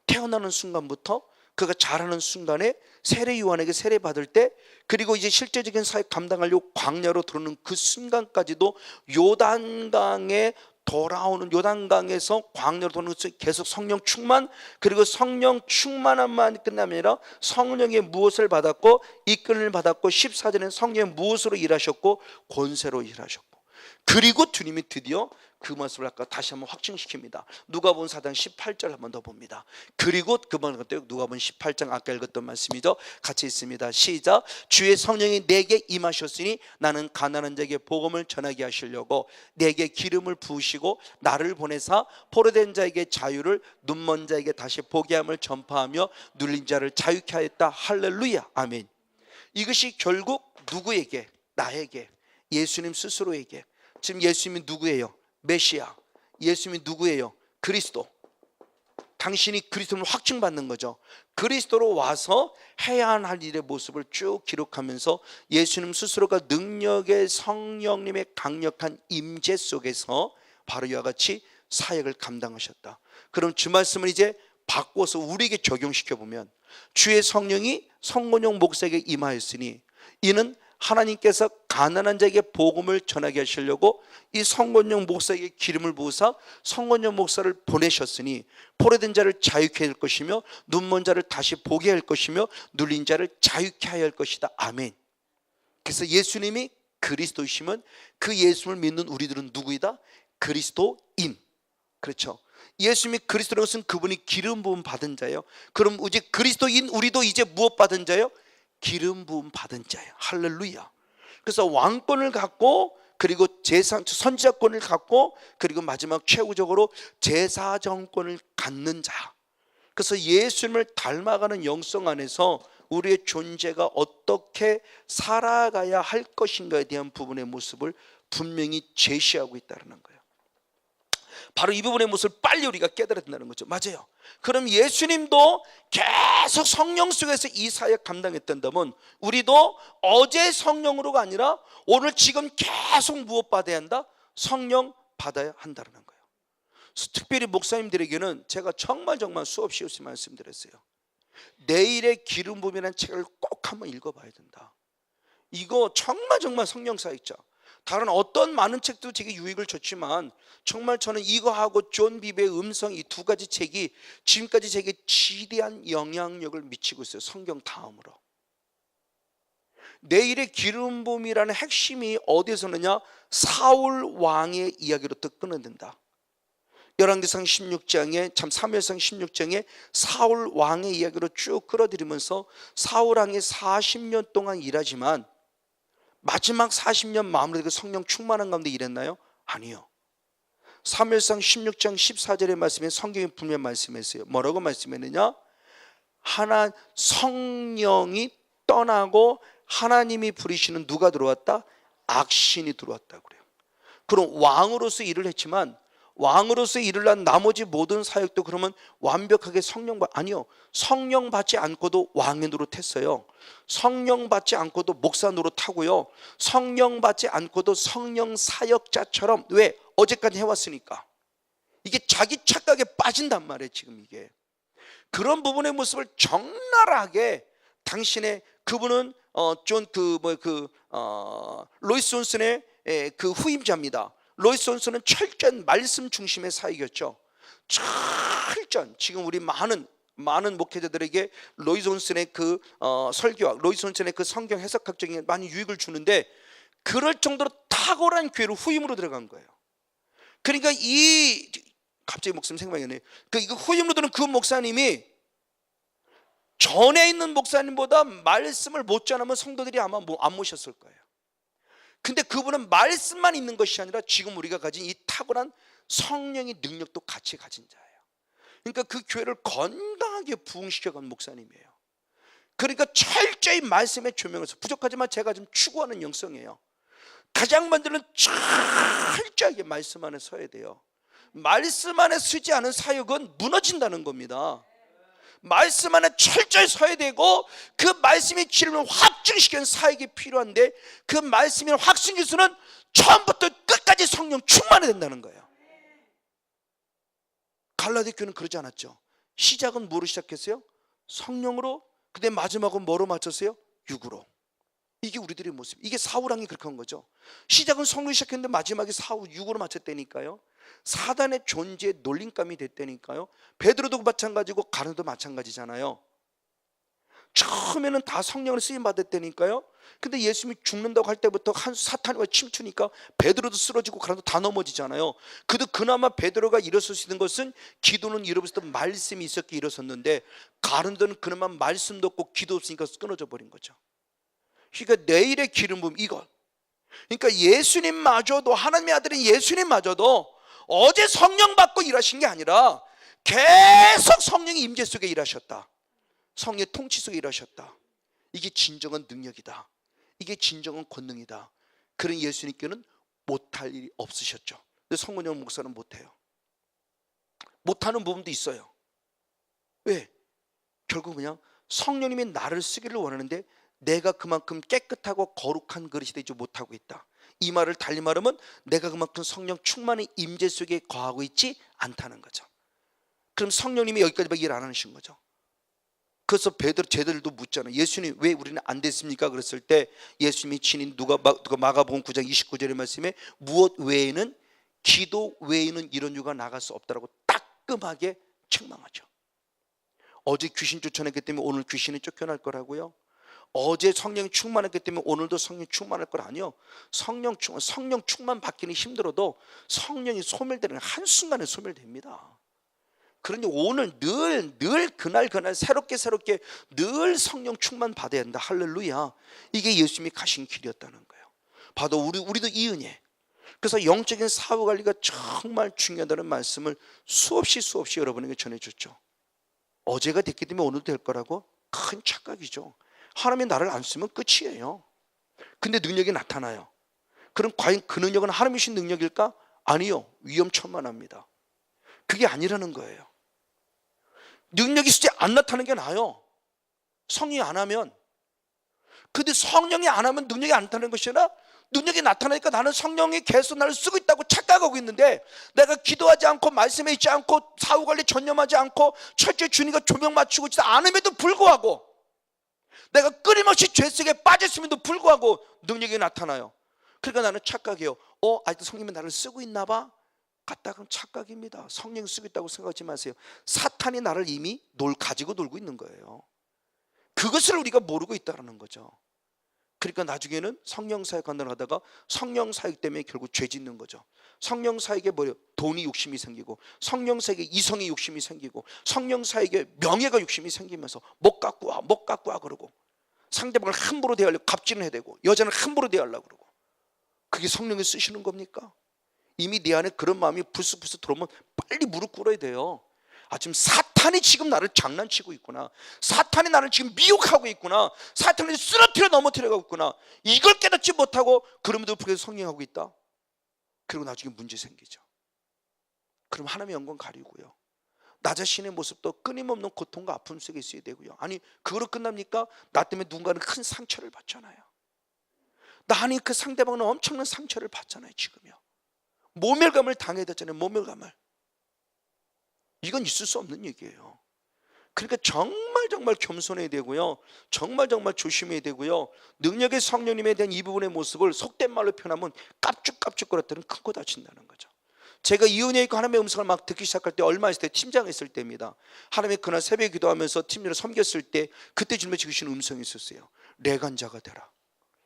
태어나는 순간부터 그가 자라는 순간에 세례 요한에게 세례 받을 때, 그리고 이제 실제적인 사역 감당하려고 광야로 들어오는 그 순간까지도 요단강에 돌아오는, 요단강에서 광야로 돌아오는 계속 성령 충만, 그리고 성령 충만함만 끝남이 아니라 성령의 무엇을 받았고 이끌림을 받았고 14절에는 성령의 무엇으로 일하셨고 권세로 일하셨고, 그리고 주님이 드디어 그 말씀을 아까 다시 한번 확증시킵니다. 누가복음 4장 18절 한번 더 봅니다. 그리고 그만 그때 누가복음 18장 아까 읽었던 말씀이죠. 같이 있습니다. 시작. 주의 성령이 내게 임하셨으니 나는 가난한 자에게 복음을 전하게 하시려고 내게 기름을 부으시고 나를 보내사 포로된 자에게 자유를, 눈먼 자에게 다시 보게 함을 전파하며 눌린 자를 자유케 하였다. 할렐루야. 아멘. 이것이 결국 누구에게? 나에게, 예수님 스스로에게. 지금 예수님이 누구예요? 메시아. 예수님이 누구예요? 그리스도. 당신이 그리스도를 확증받는 거죠. 그리스도로 와서 해야 할 일의 모습을 쭉 기록하면서 예수님 스스로가 능력의 성령님의 강력한 임재 속에서 바로 이와 같이 사역을 감당하셨다. 그럼 주 말씀을 이제 바꿔서 우리에게 적용시켜 보면, 주의 성령이 성곤용 목사에게 임하였으니 이는 하나님께서 가난한 자에게 복음을 전하게 하시려고 이 성곤용 목사에게 기름을 부으사 성곤용 목사를 보내셨으니 포로된 자를 자유케 할 것이며 눈먼 자를 다시 보게 할 것이며 눌린 자를 자유케 하여 할 것이다. 아멘. 그래서 예수님이 그리스도이시면 그 예수를 믿는 우리들은 누구이다? 그리스도인. 그렇죠. 예수님이 그리스도라는 것은 그분이 기름 부음 받은 자예요. 그럼 이제 그리스도인 우리도 이제 무엇 받은 자예요? 기름 부음 받은 자예요. 할렐루야. 그래서 왕권을 갖고, 그리고 선지자권을 갖고, 그리고 마지막 최후적으로 제사정권을 갖는 자. 그래서 예수님을 닮아가는 영성 안에서 우리의 존재가 어떻게 살아가야 할 것인가에 대한 부분의 모습을 분명히 제시하고 있다는 거예요. 바로 이 부분의 모습을 빨리 우리가 깨달아야 된다는 거죠. 맞아요. 그럼 예수님도 계속 성령 속에서 이 사역 감당했던다면 우리도 어제 성령으로가 아니라 오늘 지금 계속 무엇 받아야 한다? 성령 받아야 한다는 거예요. 특별히 목사님들에게는 제가 정말 수없이 말씀드렸어요. 내일의 기름 부음이라는 책을 꼭 한번 읽어봐야 된다. 이거 정말 성령 사역자, 다른 어떤 많은 책도 되게 유익을 줬지만 정말 저는 이거하고 존 비베의 음성, 이 두 가지 책이 지금까지 제게 지대한 영향력을 미치고 있어요. 성경 다음으로. 내일의 기름 부음이라는 핵심이 어디에서 오느냐? 사울 왕의 이야기로부터 끊어낸다. 열왕기상 16장에 사무엘상 16장에 사울 왕의 이야기로 쭉 끌어들이면서 사울 왕이 40년 동안 일하지만 마지막 40년 마무리되고 성령 충만한 가운데 일했나요? 아니요. 사무엘상 16장 14절의 말씀에 성경이 분명히 말씀했어요. 뭐라고 말씀했느냐? 성령이 떠나고 하나님이 부리시는 누가 들어왔다? 악신이 들어왔다고 그래요. 그럼 왕으로서 일을 했지만 왕으로서 일을 한 나머지 모든 사역도 그러면 완벽하게 아니요. 성령 받지 않고도 왕의 노릇했어요. 성령 받지 않고도 목사 노릇하고요. 성령 받지 않고도 성령 사역자처럼, 왜? 어제까지 해왔으니까. 이게 자기 착각에 빠진단 말이에요. 지금 이게 그런 부분의 모습을 적나라하게 당신의, 그분은 로이스 존슨의 그 후임자입니다. 로이스 존슨은 철저한 말씀 중심의 사역이었죠. 철저한, 지금 우리 많은 목회자들에게 로이스 존슨의 그 설교와 로이스 존슨의 그 성경 해석학적인 많이 유익을 주는데, 그럴 정도로 탁월한 교회로 후임으로 들어간 거예요. 그러니까 갑자기 목사님 생각이 나네요. 이거 후임으로 들은 그 목사님이 전에 있는 목사님보다 말씀을 못 전하면 성도들이 아마 안 모셨을 거예요. 근데 그분은 말씀만 있는 것이 아니라 지금 우리가 가진 이 탁월한 성령의 능력도 같이 가진 자예요. 그러니까 그 교회를 건강하게 부흥시켜간 목사님이에요. 그러니까 철저히 말씀에 조명해서, 부족하지만 제가 좀 추구하는 영성이에요. 가장 먼저는 철저하게 말씀 안에 서야 돼요. 말씀 안에 서지 않은 사역은 무너진다는 겁니다. 말씀 안에 철저히 서야 되고, 그 말씀이 진리를 확증시키는 사역이 필요한데, 그 말씀의 확증 기수는 처음부터 끝까지 성령 충만해야 된다는 거예요. 갈라디 교회는 그러지 않았죠. 시작은 뭐로 시작했어요? 성령으로. 근데 마지막은 뭐로 마쳤어요? 육으로. 이게 우리들의 모습. 이게 사울왕이 그렇게 한 거죠. 시작은 성령이 시작했는데 마지막에 육으로 마쳤다니까요. 사단의 존재에 놀림감이 됐다니까요. 베드로도 마찬가지고 가룟도 마찬가지잖아요. 처음에는 다 성령을 쓰임 받았다니까요. 근데 예수님이 죽는다고 할 때부터 사탄과 침투니까 베드로도 쓰러지고 가룟도 다 넘어지잖아요. 그나마 베드로가 일어설 수 있는 것은, 기도는 일어섰을 때 말씀이 있었기에 일어섰는데, 가룟도는 그나마 말씀도 없고 기도 없으니까 끊어져 버린 거죠. 그러니까 내일의 기름 부음, 이것. 그러니까 예수님마저도, 하나님의 아들인 예수님마저도 어제 성령 받고 일하신 게 아니라 계속 성령의 임재 속에 일하셨다. 성령의 통치 속에 일하셨다. 이게 진정한 능력이다. 이게 진정한 권능이다. 그런 예수님께는 못할 일이 없으셨죠. 근데 성문영 목사는 못해요. 못하는 부분도 있어요. 왜? 결국 그냥 성령님이 나를 쓰기를 원하는데 내가 그만큼 깨끗하고 거룩한 그릇이 되지 못하고 있다. 이 말을 달리 말하면 내가 그만큼 성령 충만의 임재 속에 거하고 있지 않다는 거죠. 그럼 성령님이 여기까지밖에 일 안 하신 거죠. 그래서 제자들도 묻잖아요. 예수님 왜 우리는 안 됐습니까? 그랬을 때 예수님이 친히 마가복음 9장 29절의 말씀에 무엇 외에는, 기도 외에는 이런 유가 나갈 수 없다라고 따끔하게 책망하죠. 어제 귀신 쫓아냈기 때문에 오늘 귀신이 쫓겨날 거라고요? 어제 성령이 충만했기 때문에 오늘도 성령이 충만할 걸 아니요. 성령 충만 받기는 힘들어도 성령이 소멸되는 한순간에 소멸됩니다. 그러니 오늘 늘 그날 새롭게 늘 성령 충만 받아야 한다. 할렐루야. 이게 예수님이 가신 길이었다는 거예요. 봐도 우리도 이 은혜. 그래서 영적인 사후 관리가 정말 중요하다는 말씀을 수없이 여러분에게 전해줬죠. 어제가 됐기 때문에 오늘도 될 거라고? 큰 착각이죠. 하나님이 나를 안 쓰면 끝이에요. 근데 능력이 나타나요. 그럼 과연 그 능력은 하나님이신 능력일까? 아니요, 위험천만합니다. 그게 아니라는 거예요. 능력이 있을 때 안 나타나는 게 나아요. 성령이 안 하면. 근데 성령이 안 하면 능력이 안 나타나는 것이 아니라 능력이 나타나니까 나는 성령이 계속 나를 쓰고 있다고 착각하고 있는데, 내가 기도하지 않고 말씀에 있지 않고 사후관리 전념하지 않고 철저히 주님과 조명 맞추고 있지 않음에도 불구하고, 내가 끊임없이 죄 속에 빠졌음에도 불구하고 능력이 나타나요. 그러니까 나는 착각해요. 아직도 성령이 나를 쓰고 있나 봐? 갔다가 착각입니다. 성령이 쓰고 있다고 생각하지 마세요. 사탄이 나를 이미 가지고 놀고 있는 거예요. 그것을 우리가 모르고 있다는 거죠. 그러니까 나중에는 성령 사역 간다고 하다가 성령 사역 때문에 결국 죄 짓는 거죠. 성령 사역에 돈이 욕심이 생기고, 성령 사역에 이성의 욕심이 생기고, 성령 사역에 명예가 욕심이 생기면서 못 갖고 와 그러고, 상대방을 함부로 대하려고 갑질을 해야 되고, 여자는 함부로 대하려고 그러고. 그게 성령이 쓰시는 겁니까? 이미 내 안에 그런 마음이 불쑥 들어오면 빨리 무릎 꿇어야 돼요. 지금 사탄이 지금 나를 장난치고 있구나, 사탄이 나를 지금 미혹하고 있구나, 사탄이 쓰러뜨려 넘어뜨려가고 있구나. 이걸 깨닫지 못하고 그럼에도 불구하고 성령하고 있다. 그리고 나중에 문제 생기죠. 그럼 하나님의 영광 가리고요, 나 자신의 모습도 끊임없는 고통과 아픔 속에 있어야 되고요. 아니, 그거로 끝납니까? 나 때문에 누군가는 큰 상처를 받잖아요. 나니 그 상대방은 엄청난 상처를 받잖아요. 지금요, 모멸감을 당해야 되잖아요. 모멸감을. 이건 있을 수 없는 얘기예요. 그러니까 정말 겸손해야 되고요, 정말 조심해야 되고요. 능력의 성령님에 대한 이 부분의 모습을 속된 말로 표현하면 깝죽거렸을 때는 큰 거 다친다는 거죠. 제가 이 은혜 있고 하나님의 음성을 막 듣기 시작할 때 얼마 있을 때, 팀장했을 때입니다. 하나님의 그날 새벽에 기도하면서 팀장을 섬겼을 때, 그때 주님이 지으신 음성이 있었어요. 레간자가 되라.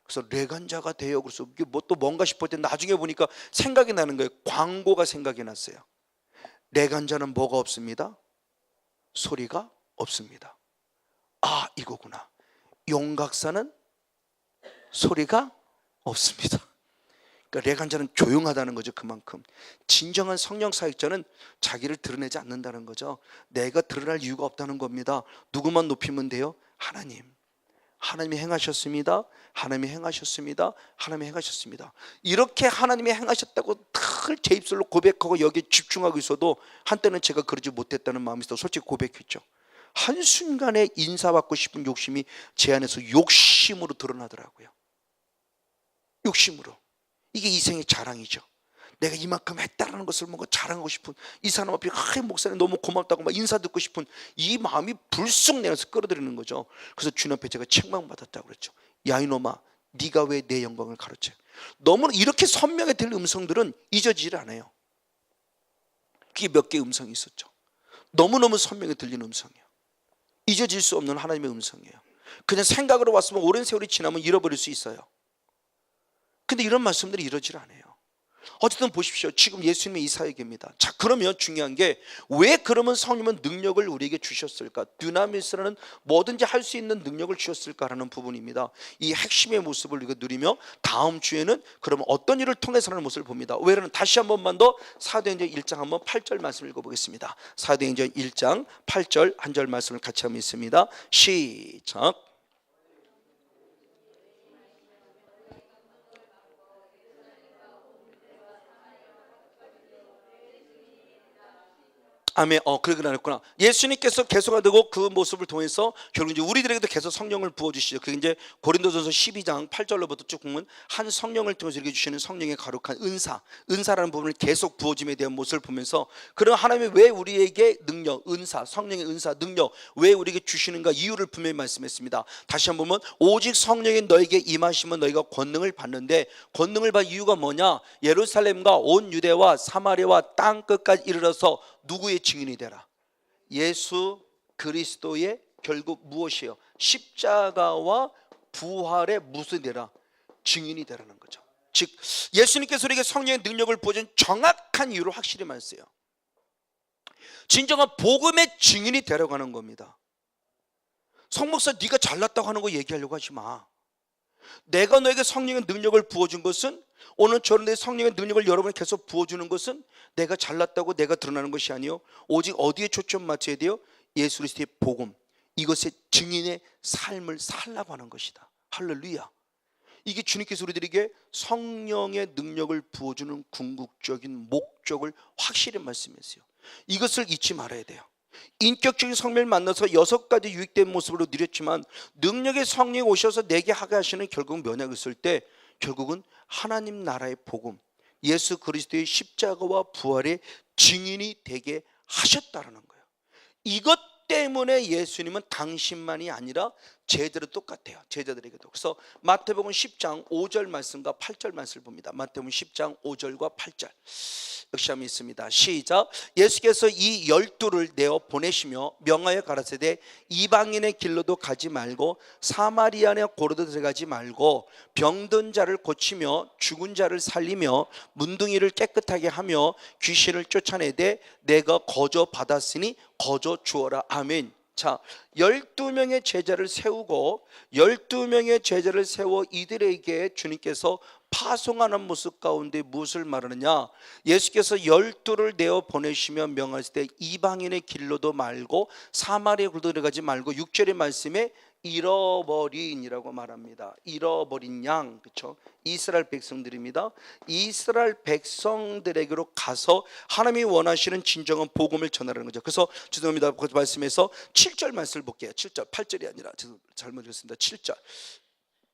그래서 레간자가 돼요. 그래서 이게 또 뭔가 싶을 때 나중에 보니까 생각이 나는 거예요. 광고가 생각이 났어요. 레간자는 뭐가 없습니다? 소리가 없습니다. 이거구나. 용각사는 소리가 없습니다. 그러니까 레간자는 조용하다는 거죠. 그만큼 진정한 성령 사역자는 자기를 드러내지 않는다는 거죠. 내가 드러날 이유가 없다는 겁니다. 누구만 높이면 돼요? 하나님이 행하셨습니다. 하나님이 행하셨습니다. 하나님이 행하셨습니다. 이렇게 하나님이 행하셨다고 늘 제 입술로 고백하고 여기에 집중하고 있어도 한때는 제가 그러지 못했다는 마음이 있어 솔직히 고백했죠. 한순간에 인사받고 싶은 욕심이 제 안에서 욕심으로 드러나더라고요. 욕심으로. 이게 이생의 자랑이죠. 내가 이만큼 했다라는 것을 뭔가 자랑하고 싶은, 이 사람 앞에 목사님 너무 고맙다고 막 인사 듣고 싶은 이 마음이 불쑥 내려서 끌어들이는 거죠. 그래서 주님 앞에 제가 책망받았다고 그랬죠. 야 이놈아, 네가 왜 내 영광을 가로채? 너무 이렇게 선명하게 들리는 음성들은 잊어지질 않아요. 그게 몇 개의 음성이 있었죠. 너무너무 선명하게 들리는 음성이에요. 잊어질 수 없는 하나님의 음성이에요. 그냥 생각으로 왔으면 오랜 세월이 지나면 잃어버릴 수 있어요. 근데 이런 말씀들이 이러질 않아요. 어쨌든 보십시오. 지금 예수님의 이 사역입니다. 자, 그러면 중요한 게 왜 그러면 성령은 능력을 우리에게 주셨을까? 두나미스라는 뭐든지 할 수 있는 능력을 주셨을까라는 부분입니다. 이 핵심의 모습을 우리가 누리며 다음 주에는 그러면 어떤 일을 통해서라는 모습을 봅니다. 왜냐하면 다시 한 번만 더 사도행전 1장 한번 8절 말씀을 읽어보겠습니다. 사도행전 1장 8절 한 절 말씀을 같이 한번 읽습니다. 시작. 아멘. 그러긴 않았구나. 예수님께서 계속하고 그 모습을 통해서 결국 이제 우리들에게도 계속 성령을 부어주시죠. 그게 이제 고린도전서 12장 8절로부터 쭉 보면 한 성령을 통해서 이렇게 주시는 성령의 거룩한 은사라는 부분을 계속 부어짐에 대한 모습을 보면서, 그런 하나님이 왜 우리에게 능력, 은사, 성령의 은사, 능력 왜 우리에게 주시는가 이유를 분명히 말씀했습니다. 다시 한번 보면 오직 성령이 너에게 임하시면 너희가 권능을 받는데, 권능을 받을 이유가 뭐냐? 예루살렘과 온 유대와 사마리아와 땅 끝까지 이르러서 누구의 증인이 되라? 예수 그리스도의 결국 무엇이에요? 십자가와 부활의 무슨 되라? 증인이 되라는 거죠. 즉 예수님께서 우리에게 성령의 능력을 부어준 정확한 이유를 확실히 말했어요. 진정한 복음의 증인이 되라고 하는 겁니다. 성 목사 네가 잘났다고 하는 거 얘기하려고 하지 마. 내가 너에게 성령의 능력을 부어준 것은, 오늘 저런 내 성령의 능력을 여러분에 계속 부어주는 것은 내가 잘났다고 내가 드러나는 것이 아니요, 오직 어디에 초점 맞춰야 돼요? 예수 그리스도의 복음, 이것의 증인의 삶을 살라고 하는 것이다. 할렐루야. 이게 주님께서 우리들에게 성령의 능력을 부어주는 궁극적인 목적을 확실히 말씀했어요. 이것을 잊지 말아야 돼요. 인격적인 성령을 만나서 6가지 유익된 모습으로 누렸지만, 능력의 성령이 오셔서 내게 하게 하시는 결국 뭐냐 했을 때, 결국은 하나님 나라의 복음, 예수 그리스도의 십자가와 부활의 증인이 되게 하셨다는 거예요. 이것 때문에 예수님은 당신만이 아니라 제자들도 똑같아요. 제자들에게도. 그래서 마태복음 10장 5절 말씀과 8절 말씀을 봅니다. 마태복음 10장 5절과 8절 역시 한번 있습니다. 시작. 예수께서 이 12를 내어 보내시며 명하여 가라사대 이방인의 길로도 가지 말고 사마리아나 고로도 들어가지 말고 병든 자를 고치며 죽은 자를 살리며 문둥이를 깨끗하게 하며 귀신을 쫓아내되 내가 거저 받았으니 거저 주어라. 아멘. 자, 12명의 제자를 세우고 12명의 제자를 세워 이들에게 주님께서 파송하는 모습 가운데 무엇을 말하느냐? 예수께서 12를 내어 보내시며 명하실 때 이방인의 길로도 말고 사마리아 길로도 들어가지 말고 6절의 말씀에 잃어버린이라고 말합니다. 잃어버린 양, 그렇죠? 이스라엘 백성들입니다. 이스라엘 백성들에게로 가서 하나님이 원하시는 진정한 복음을 전하라는 거죠. 그래서 죄송합니다. 그 말씀에서 7절 말씀을 볼게요. 7절, 8절이 아니라 잘못 읽었습니다. 7절.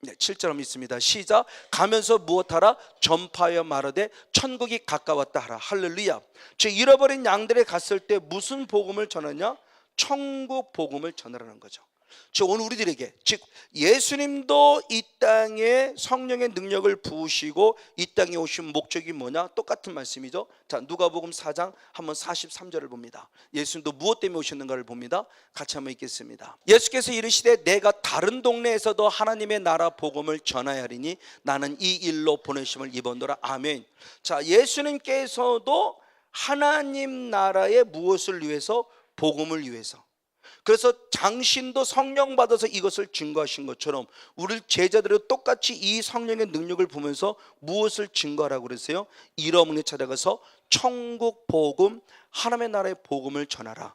네, 7절 한번 있습니다. 시작. 가면서 무엇하라? 전파하여 말하되 천국이 가까웠다 하라. 할렐루야. 즉 잃어버린 양들에 갔을 때 무슨 복음을 전하냐? 천국 복음을 전하라는 거죠. 즉 오늘 우리들에게, 즉 예수님도 이 땅에 성령의 능력을 부으시고 이 땅에 오신 목적이 뭐냐? 똑같은 말씀이죠. 자, 누가복음 4장 한번 43절을 봅니다. 예수님도 무엇 때문에 오셨는가를 봅니다. 같이 한번 읽겠습니다. 예수께서 이르시되 내가 다른 동네에서도 하나님의 나라 복음을 전하야 하리니 나는 이 일로 보내심을 입었노라. 아멘. 자, 예수님께서도 하나님 나라의 무엇을 위해서? 복음을 위해서. 그래서 당신도 성령 받아서 이것을 증거하신 것처럼 우리 제자들도 똑같이 이 성령의 능력을 보면서 무엇을 증거하라고 그랬어요? 잃어버린 찾아가서 천국 복음, 하나님의 나라의 복음을 전하라.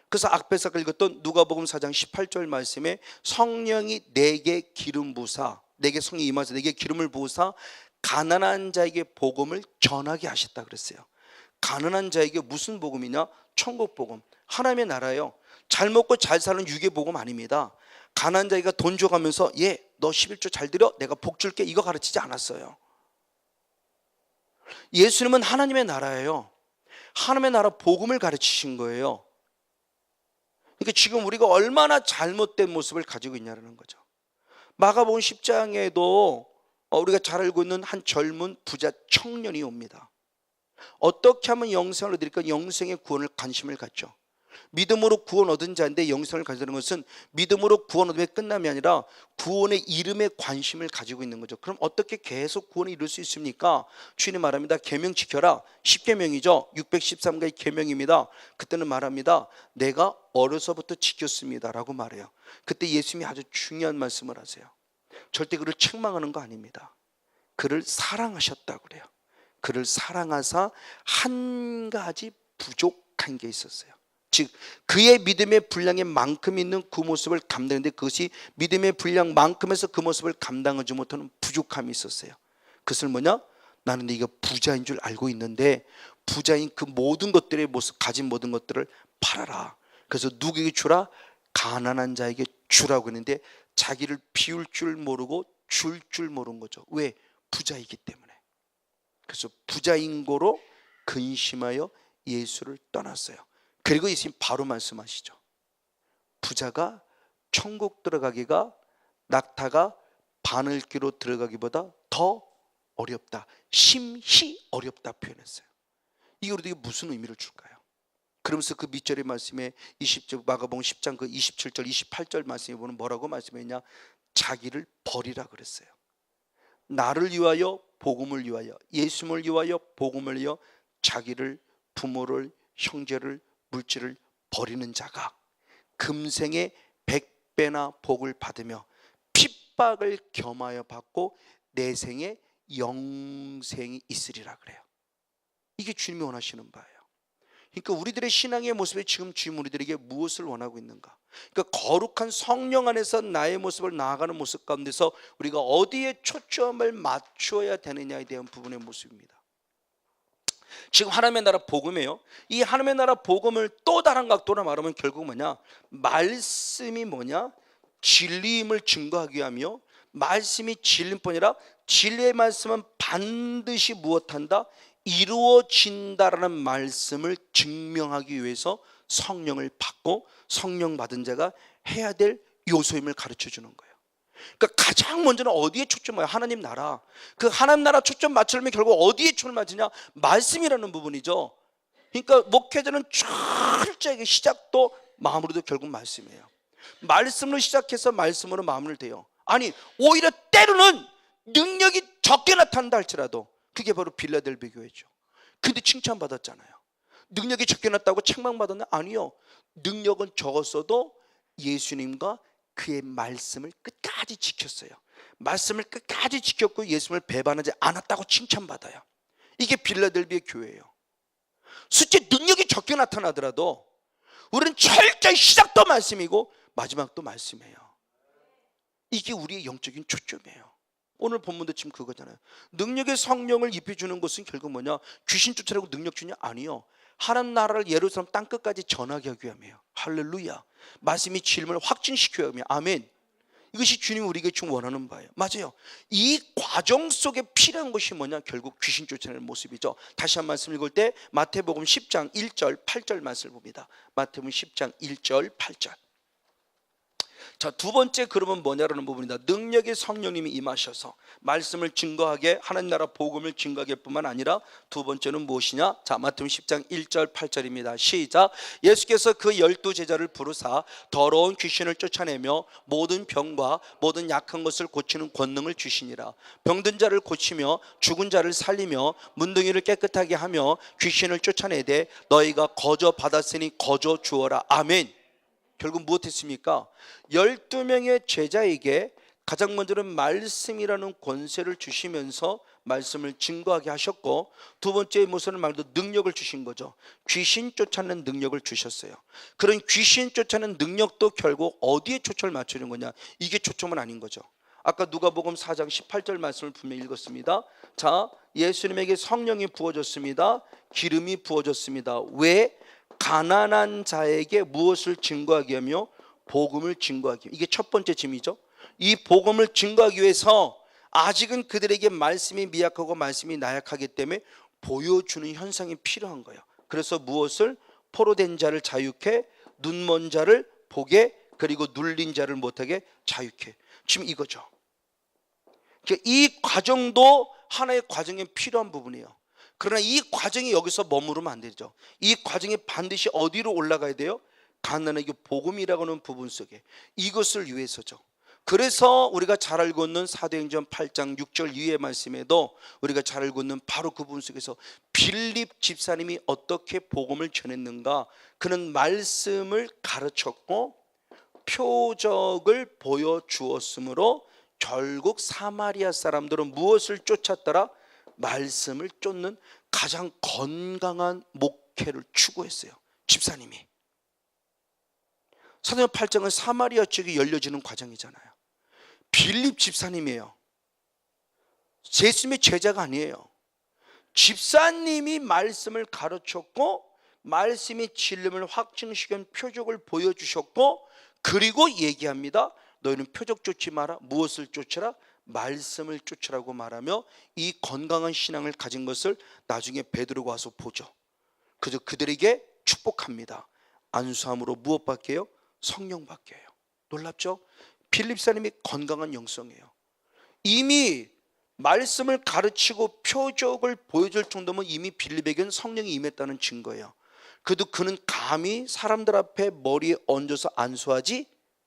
그래서 앞에서 읽었던 누가복음 4장 18절 말씀에 성령이 내게 기름 부사, 내게 성령이 임하사 내게 기름을 부으사 가난한 자에게 복음을 전하게 하셨다 그랬어요. 가난한 자에게 무슨 복음이냐? 천국 복음, 하나님의 나라예요. 잘 먹고 잘 사는 유괴 복음 아닙니다. 가난한 자기가 돈 줘가면서 너 11조 잘 드려? 내가 복 줄게, 이거 가르치지 않았어요. 예수님은 하나님의 나라예요. 하나님의 나라 복음을 가르치신 거예요. 그러니까 지금 우리가 얼마나 잘못된 모습을 가지고 있냐는 거죠. 마가복음 10장에도 우리가 잘 알고 있는 한 젊은 부자 청년이 옵니다. 어떻게 하면 영생을 얻을까? 영생의 구원을 관심을 갖죠. 믿음으로 구원 얻은 자인데 영생을 가지는 것은 믿음으로 구원 얻음의 끝남이 아니라 구원의 이름에 관심을 가지고 있는 거죠. 그럼 어떻게 계속 구원을 이룰 수 있습니까? 주님 말합니다. 계명 지켜라. 10계명이죠. 613가지 계명입니다. 그때는 말합니다. 내가 어려서부터 지켰습니다 라고 말해요. 그때 예수님이 아주 중요한 말씀을 하세요. 절대 그를 책망하는 거 아닙니다. 그를 사랑하셨다고 그래요. 그를 사랑하사 한 가지 부족한 게 있었어요. 즉 그의 믿음의 분량의 만큼 있는 그 모습을 감당했는데 그것이 믿음의 분량만큼에서 그 모습을 감당하지 못하는 부족함이 있었어요. 그것을 뭐냐? 나는 네가 부자인 줄 알고 있는데 부자인 그 모든 것들의 모습, 가진 모든 것들을 팔아라. 그래서 누구에게 주라? 가난한 자에게 주라고 했는데 자기를 비울 줄 모르고 줄 줄 모르는 거죠. 왜? 부자이기 때문에. 그래서 부자인 거로 근심하여 예수를 떠났어요. 그리고 예수님 바로 말씀하시죠. 부자가 천국 들어가기가 낙타가 바늘귀로 들어가기보다 더 어렵다, 심히 어렵다 표현했어요. 이게 우리에게 무슨 의미를 줄까요? 그러면서 그 밑절의 말씀에 20절 마가복음 10장 그 27절 28절 말씀에 보면 뭐라고 말씀했냐? 자기를 버리라 그랬어요. 나를 위하여 복음을 위하여 예수님을 위하여 복음을 위하여 자기를, 부모를, 형제를, 물질을 버리는 자가 금생에 100배나 복을 받으며 핍박을 겸하여 받고 내 생에 영생이 있으리라 그래요. 이게 주님이 원하시는 바예요. 그러니까 우리들의 신앙의 모습에 지금 주님 우리들에게 무엇을 원하고 있는가? 그러니까 거룩한 성령 안에서 나의 모습을 나아가는 모습 가운데서 우리가 어디에 초점을 맞춰야 되느냐에 대한 부분의 모습입니다. 지금 하나님의 나라 복음이에요. 이 하나님의 나라 복음을 또 다른 각도로 말하면 결국 뭐냐? 말씀이 뭐냐? 진리임을 증거하기 위하며, 말씀이 진리뿐 아니라 진리의 말씀은 반드시 무엇한다? 이루어진다라는 말씀을 증명하기 위해서 성령을 받고 성령 받은 자가 해야 될 요소임을 가르쳐 주는 거예요. 그러니까 가장 먼저는 어디에 초점을, 하나님 나라, 그 하나님 나라 초점 맞추려면 결국 어디에 초점을 맞추냐? 말씀이라는 부분이죠. 그러니까 목회자는 철저하게 시작도 마무리도 결국 말씀이에요. 말씀으로 시작해서 말씀으로 마무리를 돼요. 아니 오히려 때로는 능력이 적게 나타난다 할지라도 그게 바로 빌라델비 교회죠. 근데 칭찬받았잖아요. 능력이 적게 났다고 책망받았나? 아니요. 능력은 적었어도 예수님과 그의 말씀을 끝까지 지켰어요. 말씀을 끝까지 지켰고 예수님을 배반하지 않았다고 칭찬받아요. 이게 빌라델비의 교회예요. 실제 능력이 적게 나타나더라도 우리는 철저히 시작도 말씀이고 마지막도 말씀이에요. 이게 우리의 영적인 초점이에요. 오늘 본문도 지금 그거잖아요. 능력의 성령을 입혀주는 것은 결국 뭐냐? 귀신 쫓아내고 능력 주냐? 아니요. 하나님 나라를 예루살렘 땅끝까지 전하게 하기 위함이에요. 할렐루야. 말씀이 진리를 확증시켜야 하며, 아멘. 이것이 주님이 우리에게 지금 원하는 바예요. 맞아요. 이 과정 속에 필요한 것이 뭐냐? 결국 귀신 쫓아내는 모습이죠. 다시 한 말씀 읽을 때 마태복음 10장 1절 8절 말씀을 봅니다. 마태복음 10장 1절 8절. 자, 두 번째 그러면 뭐냐라는 부분이다. 능력의 성령님이 임하셔서 말씀을 증거하게, 하나님 나라 복음을 증거하게 뿐만 아니라 두 번째는 무엇이냐? 자, 마태복음 10장 1절 8절입니다. 시작. 예수께서 그 12 제자를 부르사 더러운 귀신을 쫓아내며 모든 병과 모든 약한 것을 고치는 권능을 주시니라. 병든 자를 고치며 죽은 자를 살리며 문둥이를 깨끗하게 하며 귀신을 쫓아내되 너희가 거저 받았으니 거저 주어라. 아멘. 결국 무엇했습니까? 12명의 제자에게 가장 먼저는 말씀이라는 권세를 주시면서 말씀을 증거하게 하셨고, 두 번째 무슨 말도 능력을 주신 거죠. 귀신 쫓아내는 능력을 주셨어요. 그런 귀신 쫓아내는 능력도 결국 어디에 초점을 맞추는 거냐? 이게 초점은 아닌 거죠. 아까 누가복음 4장 18절 말씀을 분명히 읽었습니다. 자, 예수님에게 성령이 부어졌습니다. 기름이 부어졌습니다. 왜? 가난한 자에게 무엇을 증거하기 위하며? 복음을 증거하기 위해. 이게 첫 번째 짐이죠. 이 복음을 증거하기 위해서 아직은 그들에게 말씀이 미약하고 말씀이 나약하기 때문에 보여주는 현상이 필요한 거예요. 그래서 무엇을? 포로된 자를 자유케, 눈먼 자를 보게, 그리고 눌린 자를 못하게 자유케. 지금 이거죠. 이 과정도 하나의 과정에 필요한 부분이에요. 그러나 이 과정이 여기서 머무르면 안 되죠. 이 과정이 반드시 어디로 올라가야 돼요? 가난에게 복음이라고 하는 부분 속에, 이것을 위해서죠. 그래서 우리가 잘 알고 있는 사도행전 8장 6절 이후의 말씀에도 우리가 잘 알고 있는 바로 그 부분 속에서 빌립 집사님이 어떻게 복음을 전했는가? 그는 말씀을 가르쳤고 표적을 보여주었으므로 결국 사마리아 사람들은 무엇을 쫓았더라? 말씀을 쫓는 가장 건강한 목회를 추구했어요. 집사님이. 사도행전 8장은 사마리아 지역이 열려지는 과정이잖아요. 빌립 집사님이에요. 예수님의 제자가 아니에요. 집사님이 말씀을 가르쳤고 말씀이 진리를 확증시킨 표적을 보여주셨고, 그리고 얘기합니다. 너희는 표적 쫓지 마라. 무엇을 쫓으라? 말씀을 쫓으라고 말하며 이 건강한 신앙을 가진 것을 나중에 베드로가 와서 보죠. 그래서 그들에게 축복합니다. 안수함으로 무엇 받게요? 성령 받게요. 놀랍죠? 빌립사님이 건강한 영성이에요. 이미 말씀을 가르치고 표적을 보여줄 정도면 이미 빌립에게는 성령이 임했다는 증거예요. 그래도 그는 감히 사람들 앞에 머리에 얹어서 안수하지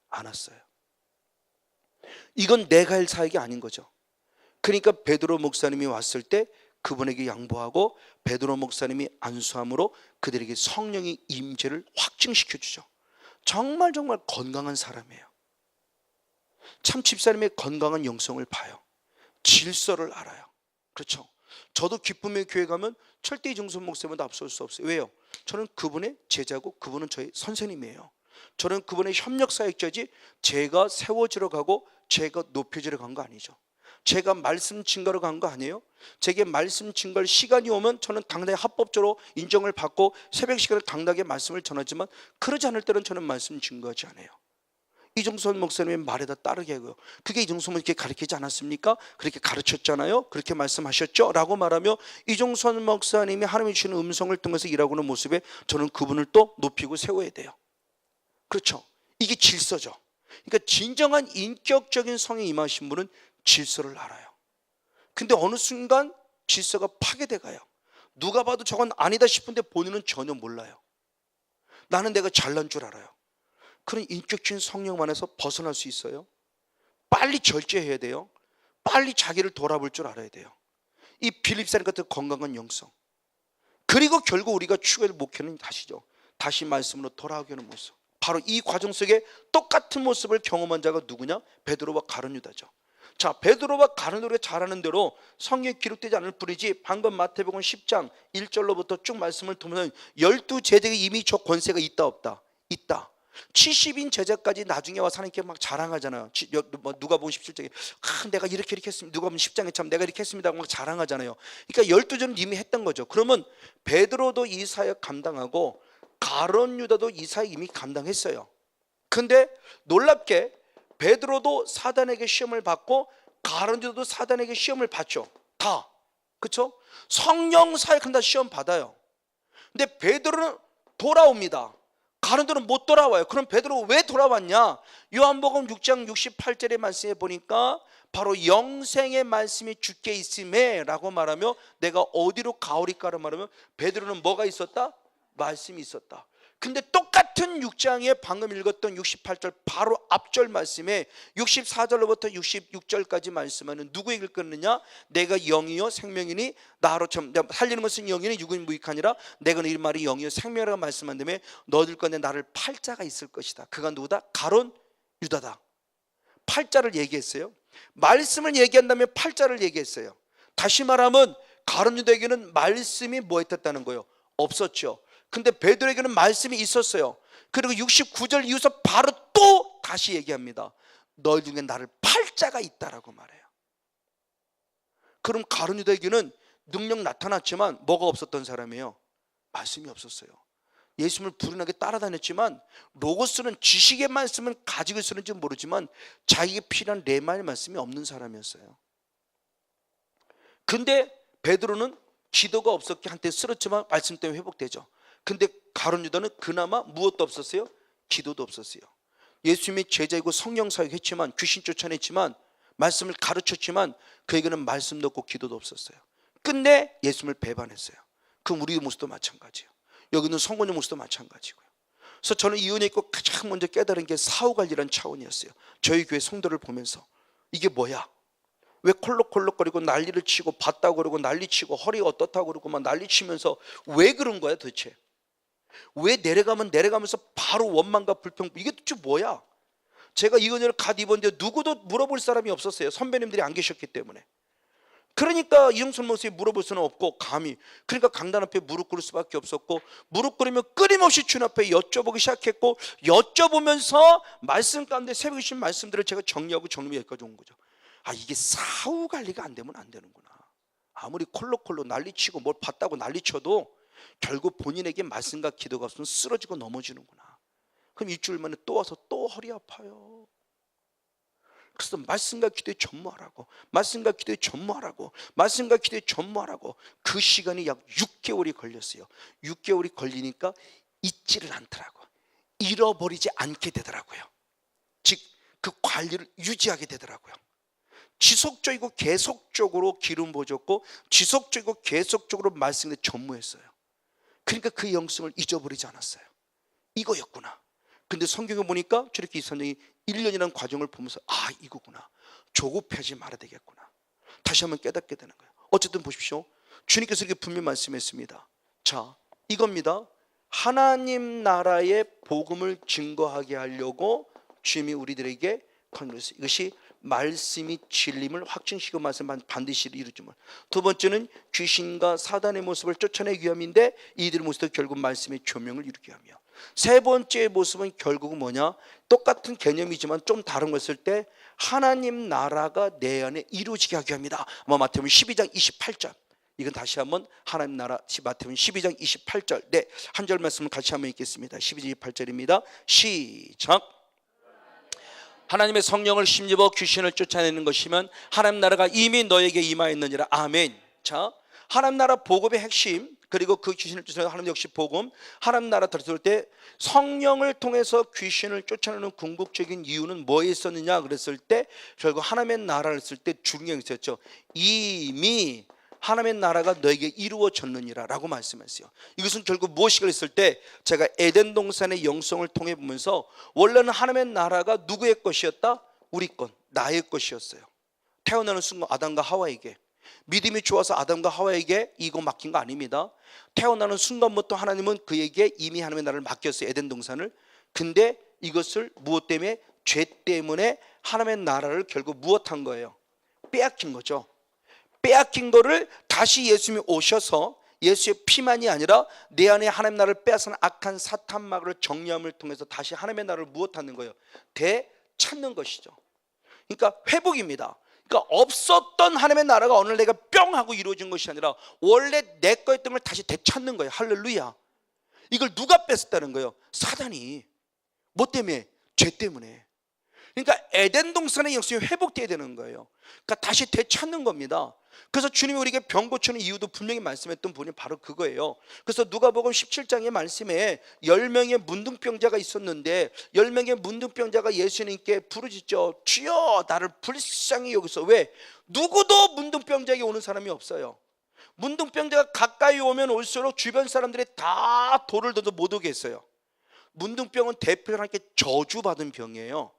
않았어요. 이건 내가 할 사역이 아닌 거죠. 그러니까 베드로 목사님이 왔을 때 그분에게 양보하고 베드로 목사님이 안수함으로 그들에게 성령의 임재를 확증시켜 주죠. 정말 건강한 사람이에요. 참 집사님의 건강한 영성을 봐요. 질서를 알아요. 그렇죠? 저도 기쁨의 교회 가면 절대 이종선 목사님보다 앞설 수 없어요. 왜요? 저는 그분의 제자고 그분은 저의 선생님이에요. 저는 그분의 협력사역자지 제가 세워지러 가고 제가 높여지러 간 거 아니죠. 제가 말씀 증거로 간 거 아니에요. 제게 말씀 증거할 시간이 오면 저는 당당히 합법적으로 인정을 받고 새벽 시간에 당당하게 말씀을 전하지만 그러지 않을 때는 저는 말씀 증거하지 않아요. 이종선 목사님의 말에다 따르게 하고요. 그게 이종선 목사님이 가르치지 않았습니까? 그렇게 가르쳤잖아요. 그렇게 말씀하셨죠? 라고 말하며 이종선 목사님이 하나님이 주시는 음성을 통해서 일하고 있는 모습에 저는 그분을 또 높이고 세워야 돼요. 그렇죠? 이게 질서죠. 그러니까 진정한 인격적인 성에 임하신 분은 질서를 알아요. 근데 어느 순간 질서가 파괴돼 가요. 누가 봐도 저건 아니다 싶은데 본인은 전혀 몰라요. 나는 내가 잘난 줄 알아요. 그런 인격적인 성령 안에서 벗어날 수 있어요. 빨리 절제해야 돼요. 빨리 자기를 돌아볼 줄 알아야 돼요. 이 빌립사님 같은 건강한 영성. 그리고 결국 우리가 추구할 목표는 다시죠. 다시 말씀으로 돌아오게 하는 모습. 바로 이 과정 속에 똑같은 모습을 경험한 자가 누구냐? 베드로와 가룟 유다죠. 자, 베드로와 가룟 유다가 잘하는 대로 성경에 기록되지 않을 뿐이지 방금 마태복음 10장 1절로부터 쭉 말씀을 보면 12 제자에게 이미 저 권세가 있다 없다? 있다. 70인 제자까지 나중에 와서 하나님께 막 자랑하잖아요. 누가복음 17장에 내가 이렇게 했습니다. 누가복음 10장에 참 내가 이렇게 했습니다 하고 막 자랑하잖아요. 그러니까 12절은 이미 했던 거죠. 그러면 베드로도 이 사역 감당하고 가룟 유다도 이 사역 이미 감당했어요. 근데 놀랍게 베드로도 사단에게 시험을 받고 가룟 유다도 사단에게 시험을 받죠. 다. 그렇죠? 성령 사역한다 시험 받아요. 근데 베드로는 돌아옵니다. 가룟 유다는 못 돌아와요. 그럼 베드로가 왜 돌아왔냐? 요한복음 6장 68절의 말씀에 보니까 바로 영생의 말씀이 주께 있음에 라고 말하며 내가 어디로 가오리까를 말하며 베드로는 뭐가 있었다? 말씀이 있었다. 근데 똑같은 6장에 방금 읽었던 68절 바로 앞절 말씀에 64절로부터 66절까지 말씀하는 누구에게 읽었느냐? 내가 영이요 생명이니 나로 살리는 것은 영이니 육은 무익하니라. 내가 이 말이 영이요 생명이라고 말씀한 다음에 너희들 건데 나를 팔자가 있을 것이다. 그가 누구다? 가룟 유다다. 팔자를 얘기했어요. 말씀을 얘기한 다음에 팔자를 얘기했어요. 다시 말하면 가룟 유다에게는 말씀이 뭐였다는 거예요? 없었죠. 근데 베드로에게는 말씀이 있었어요. 그리고 69절 이후서 바로 또 다시 얘기합니다. 너희 중에 나를 팔자가 있다라고 말해요. 그럼 가룟 유다에게는 능력 나타났지만 뭐가 없었던 사람이에요? 말씀이 없었어요. 예수님을 불운하게 따라다녔지만 로고스는 지식의 말씀을 가지고 있었는지 모르지만 자기에게 필요한 레마의 말씀이 없는 사람이었어요. 근데 베드로는 기도가 없었기에 한때 쓰러졌지만 말씀 때문에 회복되죠. 근데 가룟 유다는 그나마 무엇도 없었어요? 기도도 없었어요. 예수님의 제자이고 성령 사역했지만 귀신 쫓아냈지만 말씀을 가르쳤지만 그에게는 말씀도 없고 기도도 없었어요. 끝내 예수님을 배반했어요. 그럼 우리 모습도 마찬가지예요. 여기 있는 성도님 모습도 마찬가지고요. 그래서 저는 이 은혜 있고 가장 먼저 깨달은 게 사후관리라는 차원이었어요. 저희 교회 성도를 보면서 이게 뭐야? 왜 콜록콜록거리고 난리를 치고 봤다고 그러고 난리치고 허리가 어떻다고 그러고 막 난리치면서 왜 그런 거야 도대체? 왜 내려가면서 바로 원망과 불평, 이게 도대체 뭐야? 제가 이 은혜를 갓 입었는데 누구도 물어볼 사람이 없었어요. 선배님들이 안 계셨기 때문에. 그러니까 이종선 목사님이 물어볼 수는 없고 감히, 그러니까 강단 앞에 무릎 꿇을 수밖에 없었고, 무릎 꿇으면 끊임없이 주님 앞에 여쭤보기 시작했고, 여쭤보면서 말씀 가운데 새벽에 주신 말씀들을 제가 정리하고 정리해 여기까지 온 거죠. 아, 이게 사후 관리가 안 되면 안 되는구나. 아무리 콜록콜록 난리치고 뭘 봤다고 난리쳐도 결국 본인에게 말씀과 기도가 없으면 쓰러지고 넘어지는구나. 그럼 일주일 만에 또 와서 또 허리 아파요. 그래서 말씀과 기도에 전무하라고, 말씀과 기도에 전무하라고, 말씀과 기도에 전무하라고. 그 시간이 약 6개월이 걸렸어요. 6개월이 걸리니까 잊지를 않더라고. 잃어버리지 않게 되더라고요. 즉 그 관리를 유지하게 되더라고요. 지속적이고 계속적으로 기름 부어줬고 지속적이고 계속적으로 말씀에 전무했어요. 그러니까 그 영성을 잊어버리지 않았어요. 이거였구나. 근데 성경에 보니까 저렇게 이 선생이 1년이라는 과정을 보면서 아, 이거구나. 조급하지 말아야 되겠구나. 다시 한번 깨닫게 되는 거예요. 어쨌든 보십시오. 주님께서 이렇게 분명히 말씀했습니다. 자, 이겁니다. 하나님 나라의 복음을 증거하게 하려고 주님이 우리들에게 못하는 것이, 이것이 말씀이 진림을 확증시키고 말씀 반드시 이루지만, 두 번째는 귀신과 사단의 모습을 쫓아내기 위함인데 이들의 모습도 결국 말씀의 조명을 이루기 위함이야. 세 번째 모습은 결국은 뭐냐? 똑같은 개념이지만 좀 다른 것을 때 하나님 나라가 내 안에 이루어지게 하기 위함이다. 마태복음 12장 28절. 이건 다시 한번 하나님 나라, 마태복음 12장 28절. 네, 한 절 말씀을 같이 한번 읽겠습니다. 12장 28절입니다. 시작. 하나님의 성령을 힘입어 귀신을 쫓아내는 것이면 하나님 나라가 이미 너에게 임하였느니라. 아멘. 자, 하나님 나라 복음의 핵심, 그리고 그 귀신을 쫓아내는 하나님 역시 복음, 하나님 나라 들었을 때 성령을 통해서 귀신을 쫓아내는 궁극적인 이유는 뭐에 있었느냐 그랬을 때 결국 하나님의 나라를 쓸 때 중요한 게 있었죠. 이미 하나님의 나라가 너에게 이루어졌느니라 라고 말씀했어요. 이것은 결국 무엇이가 있을 때 제가 에덴 동산의 영성을 통해 보면서 원래는 하나님의 나라가 누구의 것이었다? 우리 것, 나의 것이었어요. 태어나는 순간 아담과 하와에게, 믿음이 좋아서 아담과 하와에게 이거 맡긴 거 아닙니다. 태어나는 순간부터 하나님은 그에게 이미 하나님의 나라를 맡겼어요. 에덴 동산을. 근데 이것을 무엇 때문에? 죄 때문에 하나님의 나라를 결국 무엇한 거예요? 빼앗긴 거죠. 빼앗긴 거를 다시 예수님이 오셔서 예수의 피만이 아니라 내 안에 하나님 나라를 빼앗은 악한 사탄막을 정리함을 통해서 다시 하나님의 나라를 무엇하는 거예요? 되찾는 것이죠. 그러니까 회복입니다. 그러니까 없었던 하나님의 나라가 어느 날 내가 뿅 하고 이루어진 것이 아니라 원래 내 거였던 걸 다시 되찾는 거예요. 할렐루야. 이걸 누가 뺐었다는 거예요? 사단이. 뭐 때문에? 죄 때문에. 그러니까 에덴 동산의 영성이 회복돼야 되는 거예요. 그러니까 다시 되찾는 겁니다. 그래서 주님이 우리에게 병 고치는 이유도 분명히 말씀했던 분이 바로 그거예요. 그래서 누가복음 17장의 말씀에 10명의 문둥병자가 있었는데 10명의 문둥병자가 예수님께 부르짖죠. 주여 나를 불쌍히 여기서. 왜? 누구도 문둥병자에게 오는 사람이 없어요. 문둥병자가 가까이 오면 올수록 주변 사람들이 다 돌을 던져 못 오게 했어요. 문둥병은 대표로 하나님께 저주받은 병이에요.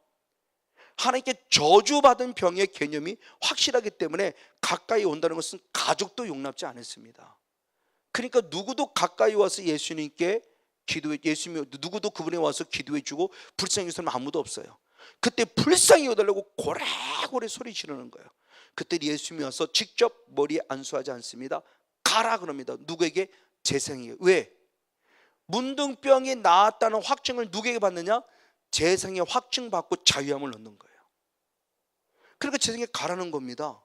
하나님께 저주받은 병의 개념이 확실하기 때문에 가까이 온다는 것은 가족도 용납지 않았습니다. 그러니까 누구도 가까이 와서 예수님께 기도해, 예수님이 누구도 그분에 와서 기도해 주고 불쌍히 여기서는 아무도 없어요. 그때 불쌍히 여달라고 고래고래 소리 지르는 거예요. 그때 예수님이 와서 직접 머리에 안수하지 않습니다. 가라 그럽니다. 누구에게? 재생이에요. 왜? 문둥병이 나았다는 확증을 누구에게 받느냐? 재생의 확증 받고 자유함을 얻는 거예요. 그러니까 재생에 가라는 겁니다.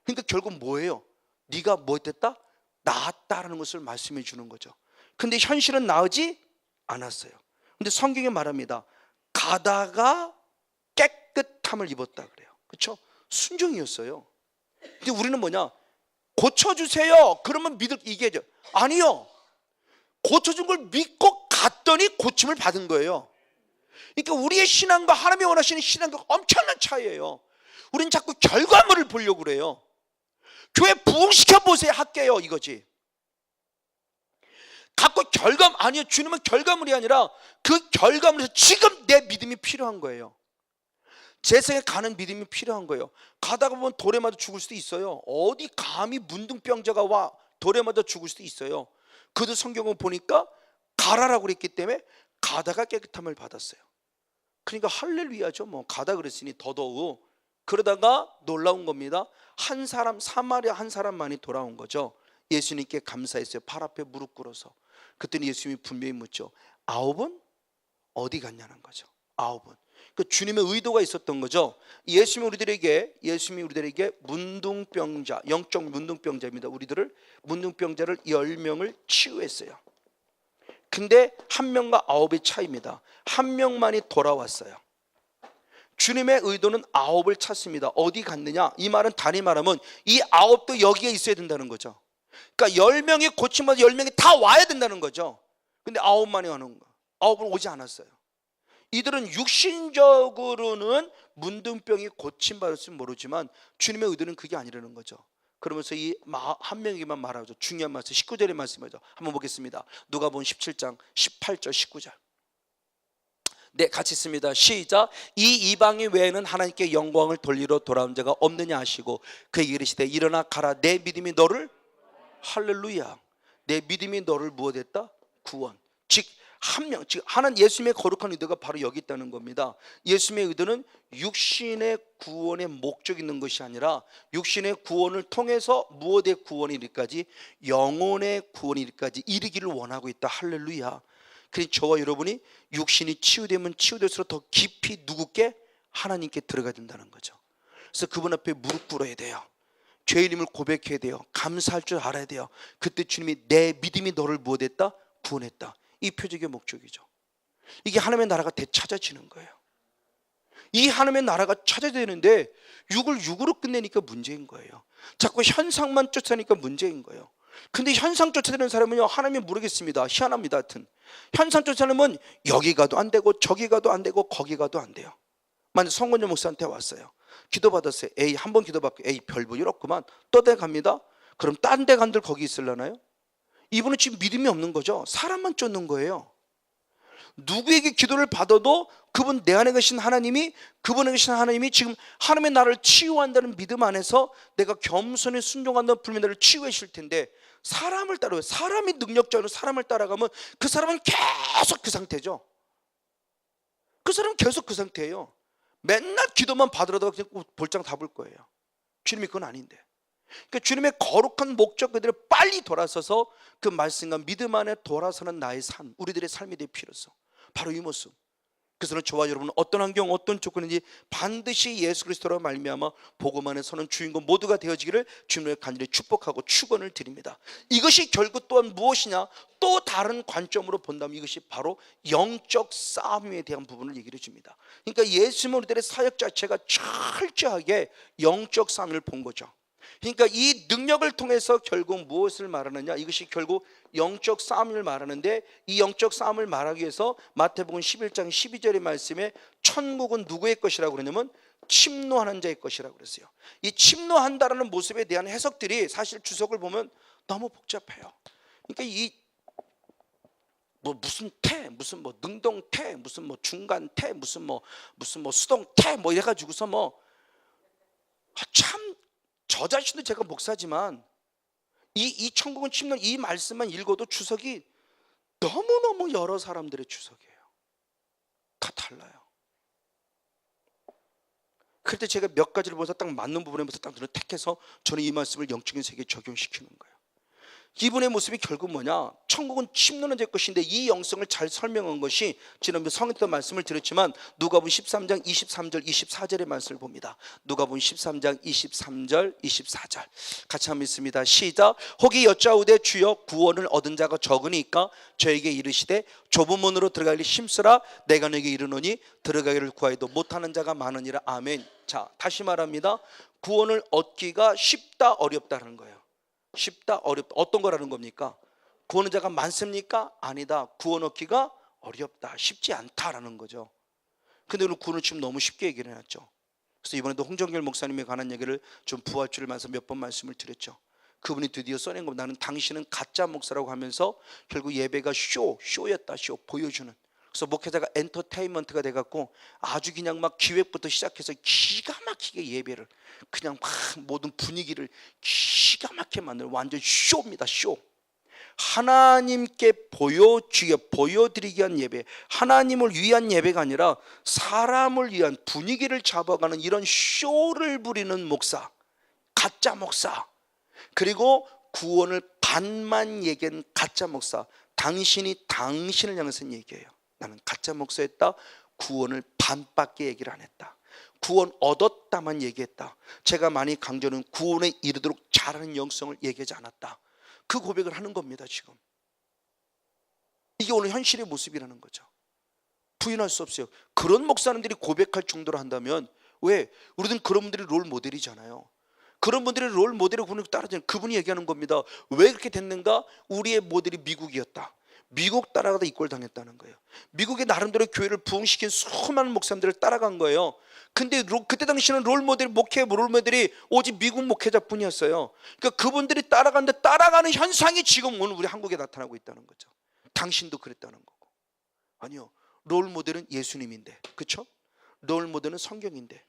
그러니까 결국 뭐예요? 네가 뭐 됐다? 나았다라는 것을 말씀해 주는 거죠. 근데 현실은 나으지 않았어요. 근데 성경에 말합니다. 가다가 깨끗함을 입었다 그래요. 그렇죠? 순종이었어요. 근데 우리는 뭐냐? 고쳐주세요. 그러면 믿을 이게 아니요. 고쳐준 걸 믿고 갔더니 고침을 받은 거예요. 그러니까 우리의 신앙과 하나님이 원하시는 신앙과 엄청난 차이예요. 우리는 자꾸 결과물을 보려고 그래요. 교회 부흥시켜 보세요. 할게요. 이거지. 갖고 아니요. 주님은 결과물이 아니라 그 결과물에서 지금 내 믿음이 필요한 거예요. 재생에 가는 믿음이 필요한 거예요. 가다가 보면 돌에 맞아 죽을 수도 있어요. 어디 감히 문둥병자가 와 돌에 맞아 죽을 수도 있어요. 그도 성경을 보니까 가라라고 그랬기 때문에 가다가 깨끗함을 받았어요. 그러니까 할렐루야죠. 뭐 가다 그랬으니 더더욱. 그러다가 놀라운 겁니다. 한 사람, 사마리아 한 사람만이 돌아온 거죠. 예수님께 감사했어요. 팔 앞에 무릎 꿇어서. 그랬더니 예수님이 분명히 묻죠. 9은 어디 갔냐는 거죠. 9은. 그 주님의 의도가 있었던 거죠. 예수님이 우리들에게 문둥병자, 영적 문둥병자입니다. 우리들을 문둥병자를 10명을 치유했어요. 근데 1명과 9의 차이입니다. 1명만이 돌아왔어요. 주님의 의도는 9을 찾습니다. 어디 갔느냐? 이 말은 단히 말하면 이 9도 여기에 있어야 된다는 거죠. 그러니까 10명이 고침받아 10명이 다 와야 된다는 거죠. 근데 9만이 오는 거. 9은 오지 않았어요. 이들은 육신적으로는 문둥병이 고침받았을지 모르지만 주님의 의도는 그게 아니라는 거죠. 그러면서 이 한 명에게만 말하죠. 중요한 말씀 19절의 말씀이죠. 한번 보겠습니다. 누가복음 17장 18절 19절. 네, 같이 있습니다. 시작. 이 이방인 외에는 하나님께 영광을 돌리러 돌아온 자가 없느냐 하시고 그에게 이르시되 일어나 가라. 내 믿음이 너를 할렐루야. 내 믿음이 너를 무엇했다? 구원. 즉 한 명, 즉 하나님 예수님의 거룩한 의도가 바로 여기 있다는 겁니다. 예수님의 의도는 육신의 구원의 목적이 있는 것이 아니라 육신의 구원을 통해서 무엇의 구원이 이르기까지, 영혼의 구원이 이르기까지 이르기를 원하고 있다. 할렐루야. 그러니 저와 여러분이 육신이 치유되면 치유될수록 더 깊이 누구께? 하나님께 들어가야 된다는 거죠. 그래서 그분 앞에 무릎 꿇어야 돼요. 죄인임을 고백해야 돼요. 감사할 줄 알아야 돼요. 그때 주님이 내 믿음이 너를 무엇했다? 구원했다. 이 표적의 목적이죠. 이게 하나님의 나라가 되찾아지는 거예요. 이 하나님의 나라가 찾아지는데 육을 육으로 끝내니까 문제인 거예요. 자꾸 현상만 쫓아내니까 문제인 거예요. 근데 현상 쫓아내는 사람은요, 하나님이 모르겠습니다. 희한합니다. 하여튼 현상 쫓아내면 여기 가도 안 되고 저기 가도 안 되고 거기 가도 안 돼요. 만약 성건조 목사한테 왔어요. 기도받았어요. 에이, 한 번 기도받고 에이, 별 볼 일 없구만. 또 내 갑니다. 그럼 딴 데 간들 거기 있으려나요? 이분은 지금 믿음이 없는 거죠. 사람만 쫓는 거예요. 누구에게 기도를 받아도 그분 내 안에 계신 하나님이, 그분에 계신 하나님이 지금 하나님의 나를 치유한다는 믿음 안에서 내가 겸손히 순종한다는 불면 나를 치유해 주실 텐데, 사람을 따라요. 사람이 능력자로 사람을 따라가면 그 사람은 계속 그 상태죠. 그 사람은 계속 그 상태예요. 맨날 기도만 받으러다가 그냥 볼장 다 볼 거예요. 주님이 그건 아닌데. 그러니까 주님의 거룩한 목적 그대로 빨리 돌아서서 그 말씀과 믿음 안에 돌아서는 나의 삶, 우리들의 삶이 될 필요성, 바로 이 모습. 그래서 저와 여러분은 어떤 환경, 어떤 조건인지 반드시 예수 그리스도로 말미암아 복음 안에 서는 주인공 모두가 되어지기를 주님을 간절히 축복하고 축원을 드립니다. 이것이 결국 또한 무엇이냐? 또 다른 관점으로 본다면 이것이 바로 영적 싸움에 대한 부분을 얘기를 해줍니다. 그러니까 예수님은 우리들의 사역 자체가 철저하게 영적 싸움을 본 거죠. 그러니까 이 능력을 통해서 결국 무엇을 말하느냐? 이것이 결국 영적 싸움을 말하는데, 이 영적 싸움을 말하기 위해서 마태복음 11장 12절의 말씀에 천국은 누구의 것이라고 그러냐면 침노하는 자의 것이라고 그랬어요. 이 침노한다라는 모습에 대한 해석들이 사실 주석을 보면 너무 복잡해요. 그러니까 이 무슨 태, 무슨 능동태, 무슨 중간태, 무슨 수동태 이래가지고서 참, 저 자신도 제가 목사지만 이 천국은 침노 이 말씀만 읽어도 주석이 너무너무 여러 사람들의 주석이에요. 다 달라요. 그럴 때 제가 몇 가지를 보면서 딱 맞는 부분에 보면서 딱 택해서 저는 이 말씀을 영적인 세계에 적용시키는 거예요. 이분의 모습이 결국 뭐냐? 천국은 침노는 될 것인데, 이 영성을 잘 설명한 것이 지난번에 성경에서 말씀을 드렸지만 누가복음 13장 23절 24절의 말씀을 봅니다. 누가복음 13장 23절 24절 같이 한번 읽습니다. 시작. 혹이 여짜오되 주여 구원을 얻은 자가 적으니까 저에게 이르시되 좁은 문으로 들어가기를 힘쓰라. 내가 너에게 이르노니 들어가기를 구하여도 못하는 자가 많으니라. 아멘. 자, 다시 말합니다. 구원을 얻기가 쉽다 어렵다는 거예요. 쉽다 어렵다, 어떤 거라는 겁니까? 구원의 자가 많습니까? 아니다. 구원 얻기가 어렵다, 쉽지 않다라는 거죠. 근데 오늘 구원을 지금 너무 쉽게 얘기를 해놨죠. 그래서 이번에도 홍정결 목사님에 관한 얘기를 좀 부활주를 만서 몇 번 말씀을 드렸죠. 그분이 드디어 써낸 겁니다. 나는 당신은 가짜 목사라고 하면서 결국 예배가 쇼였다. 쇼, 보여주는. 그래서 목회자가 엔터테인먼트가 돼갖고 아주 그냥 막 기획부터 시작해서 기가 막히게 예배를 그냥 막 모든 분위기를 기가 막히게 만드는 완전 쇼입니다. 쇼. 하나님께 보여드리기 위한 예배, 하나님을 위한 예배가 아니라 사람을 위한 분위기를 잡아가는 이런 쇼를 부리는 목사, 가짜 목사. 그리고 구원을 반만 얘기한 가짜 목사. 당신이 당신을 향해서 얘기해요. 나는 가짜 목사였다. 구원을 반밖에 얘기를 안 했다. 구원 얻었다만 얘기했다. 제가 많이 강조하는 구원에 이르도록 잘하는 영성을 얘기하지 않았다. 그 고백을 하는 겁니다. 지금 이게 오늘 현실의 모습이라는 거죠. 부인할 수 없어요. 그런 목사님들이 고백할 정도로 한다면, 왜? 우리는 그런 분들이 롤 모델이잖아요. 그런 분들의 롤 모델을 따라주는 그분이 얘기하는 겁니다. 왜 그렇게 됐는가? 우리의 모델이 미국이었다. 미국 따라가다 이꼴 당했다는 거예요. 미국의 나름대로 교회를 부흥시킨 수많은 목사님들을 따라간 거예요. 근데 그때 당시에는 목회 롤 모델이 오직 미국 목회자뿐이었어요. 그러니까 그분들이 따라가는데 따라가는 현상이 지금 오늘 우리 한국에 나타나고 있다는 거죠. 당신도 그랬다는 거고. 아니요, 롤 모델은 예수님인데, 그렇죠? 롤 모델은 성경인데,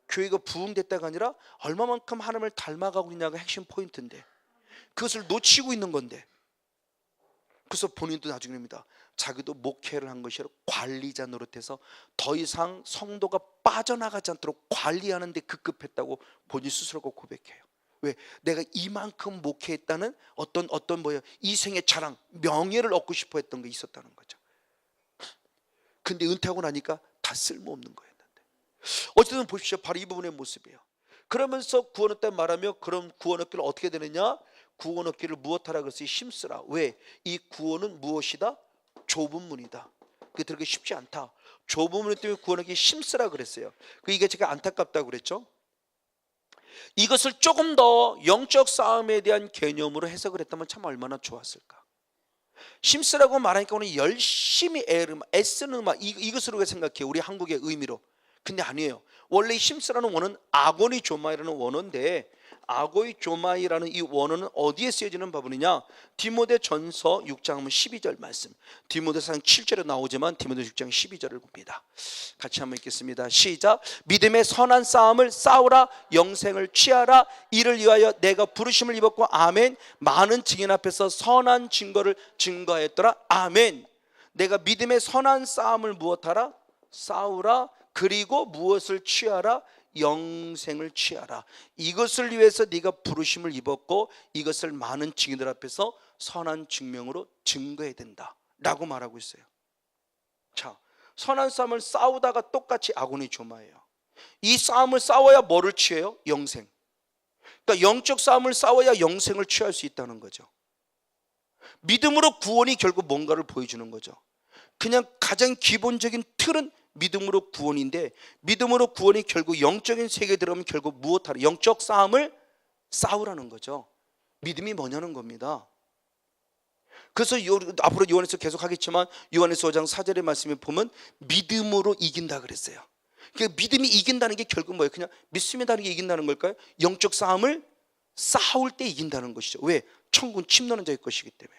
교회가 부흥됐다가 아니라 얼마만큼 하나님을 닮아가고 있냐가 핵심 포인트인데, 그것을 놓치고 있는 건데, 그래서 본인도 나중에입니다. 자기도 목회를 한 것이 아니라 관리자 노릇해서 더 이상 성도가 빠져나가지 않도록 관리하는 데 급급했다고 본인 스스로가 고백해요. 왜? 내가 이만큼 목회했다는 어떤 뭐야 이생의 자랑, 명예를 얻고 싶어 했던 게 있었다는 거죠. 근데 은퇴하고 나니까 다 쓸모없는 거였는데, 어쨌든 보십시오. 바로 이 부분의 모습이에요. 그러면서 구원 얻다 말하며, 그럼 구원 얻기를 어떻게 되느냐? 구원 얻기를 무엇하라 그랬어요? 힘쓰라. 왜? 이 구원은 무엇이다? 좁은 문이다. 그게 들기 쉽지 않다. 좁은 문 때문에 구원 얻기 힘쓰라 그랬어요. 이게 제가 안타깝다고 그랬죠. 이것을 조금 더 영적 싸움에 대한 개념으로 해석을 했다면 참 얼마나 좋았을까. 힘쓰라고 말하니까 오늘 열심히 애쓰는 이것으로 생각해요. 우리 한국의 의미로. 근데 아니에요. 원래 힘쓰라는 원어는 아고니 조마이라는 원어인데, 아고이 조마이라는 이 원어는 어디에 쓰여지는 바보느냐? 디모데전서 6장 12절 말씀. 디모데상 7절에 나오지만 디모데 6장 12절을 봅니다. 같이 한번 읽겠습니다. 시작. 믿음의 선한 싸움을 싸우라. 영생을 취하라. 이를 위하여 내가 부르심을 입었고, 아멘. 많은 증인 앞에서 선한 증거를 증거했더라. 아멘. 내가 믿음의 선한 싸움을 무엇하라? 싸우라. 그리고 무엇을 취하라? 영생을 취하라. 이것을 위해서 네가 부르심을 입었고, 이것을 많은 증인들 앞에서 선한 증명으로 증거해야 된다 라고 말하고 있어요. 자, 선한 싸움을 싸우다가 똑같이 아고니 조마예요. 이 싸움을 싸워야 뭐를 취해요? 영생. 그러니까 영적 싸움을 싸워야 영생을 취할 수 있다는 거죠. 믿음으로 구원이 결국 뭔가를 보여주는 거죠. 그냥 가장 기본적인 틀은 믿음으로 구원인데, 믿음으로 구원이 결국 영적인 세계에 들어가면 결국 무엇하라? 영적 싸움을 싸우라는 거죠. 믿음이 뭐냐는 겁니다. 그래서 앞으로 요한에서 계속 하겠지만, 요한에서 5장 4절의 말씀에 보면 믿음으로 이긴다 그랬어요. 그러니까 믿음이 이긴다는 게 결국 뭐예요? 그냥 믿습니다는 게 이긴다는 걸까요? 영적 싸움을 싸울 때 이긴다는 것이죠. 왜? 천군 침노는 자의 것이기 때문에.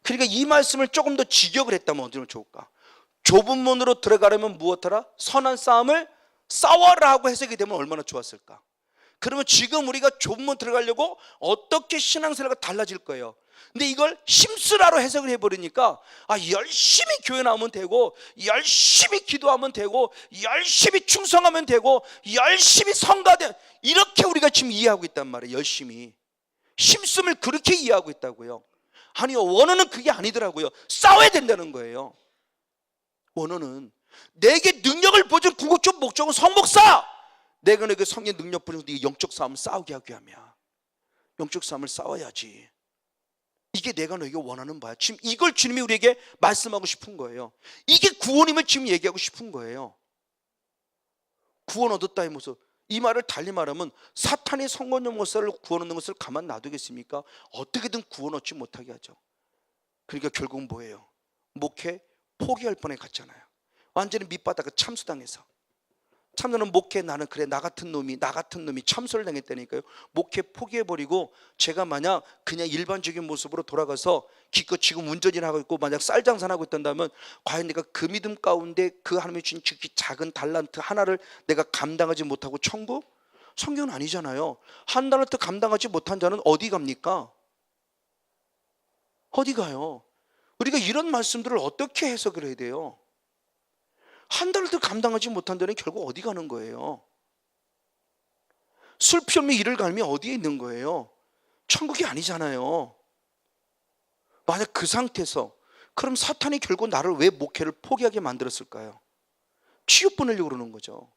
그러니까 이 말씀을 조금 더 직역을 했다면 어디로 좋을까? 좁은 문으로 들어가려면 무엇하라? 선한 싸움을 싸워라 하고 해석이 되면 얼마나 좋았을까. 그러면 지금 우리가 좁은 문 들어가려고 어떻게 신앙생활가 달라질 거예요. 근데 이걸 힘쓰라로 해석을 해버리니까, 열심히 교회 나오면 되고, 열심히 기도하면 되고, 열심히 충성하면 되고, 열심히 성가되, 이렇게 우리가 지금 이해하고 있단 말이에요. 열심히 힘씀을 그렇게 이해하고 있다고요. 아니요, 원어는 그게 아니더라고요. 싸워야 된다는 거예요. 원어는 내게 능력을 보여준 궁극적 목적은 성목사, 내가 너에게 성의 능력 보여준 네 영적 싸움을 싸우게 하기 위함이야. 영적 싸움을 싸워야지. 이게 내가 너에게 원하는 바야. 지금 이걸 주님이 우리에게 말씀하고 싶은 거예요. 이게 구원임을 지금 얘기하고 싶은 거예요. 구원 얻었다의 모습. 이 말을 달리 말하면, 사탄이 성건용 목사를 구원 얻는 것을 가만 놔두겠습니까? 어떻게든 구원 얻지 못하게 하죠. 그러니까 결국은 뭐예요? 목회 포기할 뻔해 갔잖아요. 완전히 밑바닥에 참수당해서. 참수는 목회, 나는 그래 나 같은 놈이 참수를 당했다니까요. 목회 포기해버리고, 제가 만약 그냥 일반적인 모습으로 돌아가서 기껏 지금 운전이나 하고 있고 만약 쌀장사하고 있다면, 과연 내가 그 믿음 가운데 그 하나님이 주신 지극히 작은 달란트 하나를 내가 감당하지 못하고 천국? 성경은 아니잖아요. 한 달란트 감당하지 못한 자는 어디 갑니까? 어디 가요? 우리가 이런 말씀들을 어떻게 해석을 해야 돼요? 한 달을 감당하지 못한다는 결국 어디 가는 거예요? 슬피 없는 이를 갈미 어디에 있는 거예요? 천국이 아니잖아요. 만약 그 상태에서, 그럼 사탄이 결국 나를 왜 목회를 포기하게 만들었을까요? 치유 보내려고 그러는 거죠.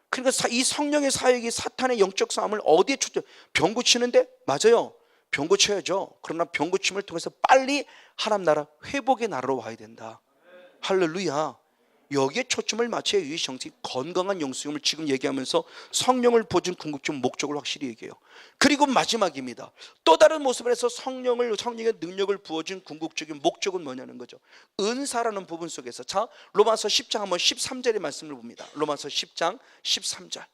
그러니까 이 성령의 사역이 사탄의 영적 싸움을 어디에 병 고치는데? 맞아요, 병 고쳐야죠. 그러나 병 고침을 통해서 빨리 하나님 나라, 회복의 나라로 와야 된다. 할렐루야. 여기에 초점을 맞춰야 이 정신 건강한 영성을 지금 얘기하면서 성령을 보여준 궁극적 목적을 확실히 얘기해요. 그리고 마지막입니다. 또 다른 모습에서 성령의 능력을 부어준 궁극적인 목적은 뭐냐는 거죠. 은사라는 부분 속에서, 자, 로마서 10장 한번 13절의 말씀을 봅니다. 로마서 10장 13절.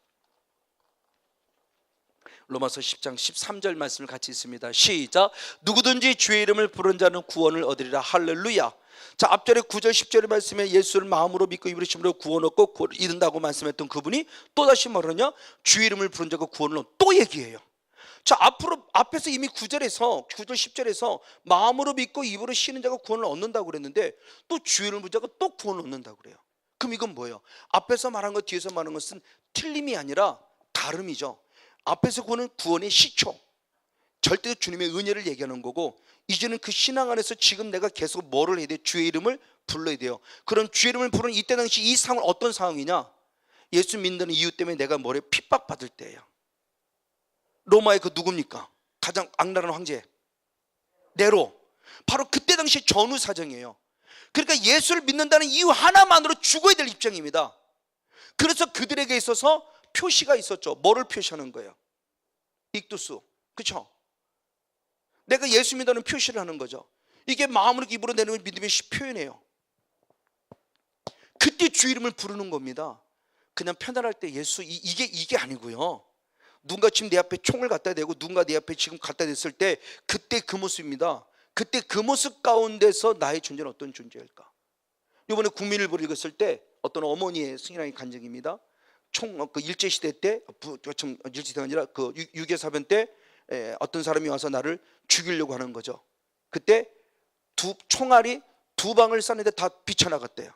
로마서 10장 13절 말씀을 같이 읽습니다. 시작. 누구든지 주의 이름을 부른 자는 구원을 얻으리라. 할렐루야. 자, 앞절에 9절 10절의 말씀에 예수를 마음으로 믿고 입으로 심으로 구원 얻고 이른다고 말씀했던 그분이 또다시 말하냐? 주의 이름을 부른 자가 구원을 얻고 또 얘기해요. 자, 앞에서 이미 9절 10절에서 마음으로 믿고 입으로 쉬는 자가 구원을 얻는다고 그랬는데 또 주의 이름을 부르는 자가 또 구원을 얻는다고 그래요. 그럼 이건 뭐예요? 앞에서 말한 것 뒤에서 말한 것은 틀림이 아니라 다름이죠. 앞에서 구원의 시초, 절대 주님의 은혜를 얘기하는 거고, 이제는 그 신앙 안에서 지금 내가 계속 뭐를 해야 돼? 주의 이름을 불러야 돼요. 그럼 주의 이름을 부르는 이때 당시 이 상황은 어떤 상황이냐? 예수 믿는 이유 때문에 내가 뭐래? 핍박받을 때예요. 로마의 그 누굽니까? 가장 악랄한 황제 네로. 바로 그때 당시 전후 사정이에요. 그러니까 예수를 믿는다는 이유 하나만으로 죽어야 될 입장입니다. 그래서 그들에게 있어서 표시가 있었죠. 뭐를 표시하는 거예요? 익두스, 그렇죠? 내가 예수 믿는다는 표시를 하는 거죠. 이게 마음으로 입으로 내는 믿음의 표현이에요. 그때 주 이름을 부르는 겁니다. 그냥 편안할 때 예수, 이게 아니고요. 누군가 지금 내 앞에 총을 갖다 대고 누군가 내 앞에 지금 갖다 댔을 때 그때 그 모습입니다. 그때 그 모습 가운데서 나의 존재는 어떤 존재일까? 이번에 국민일보를 읽었을 때 어떤 어머니의 승인왕의 간증입니다. 그 일제시대 때, 일제시대가 아니라 그 6.25 사변 때 어떤 사람이 와서 나를 죽이려고 하는 거죠. 그때 총알이 2방을 쐈는데 다 비쳐나갔대요.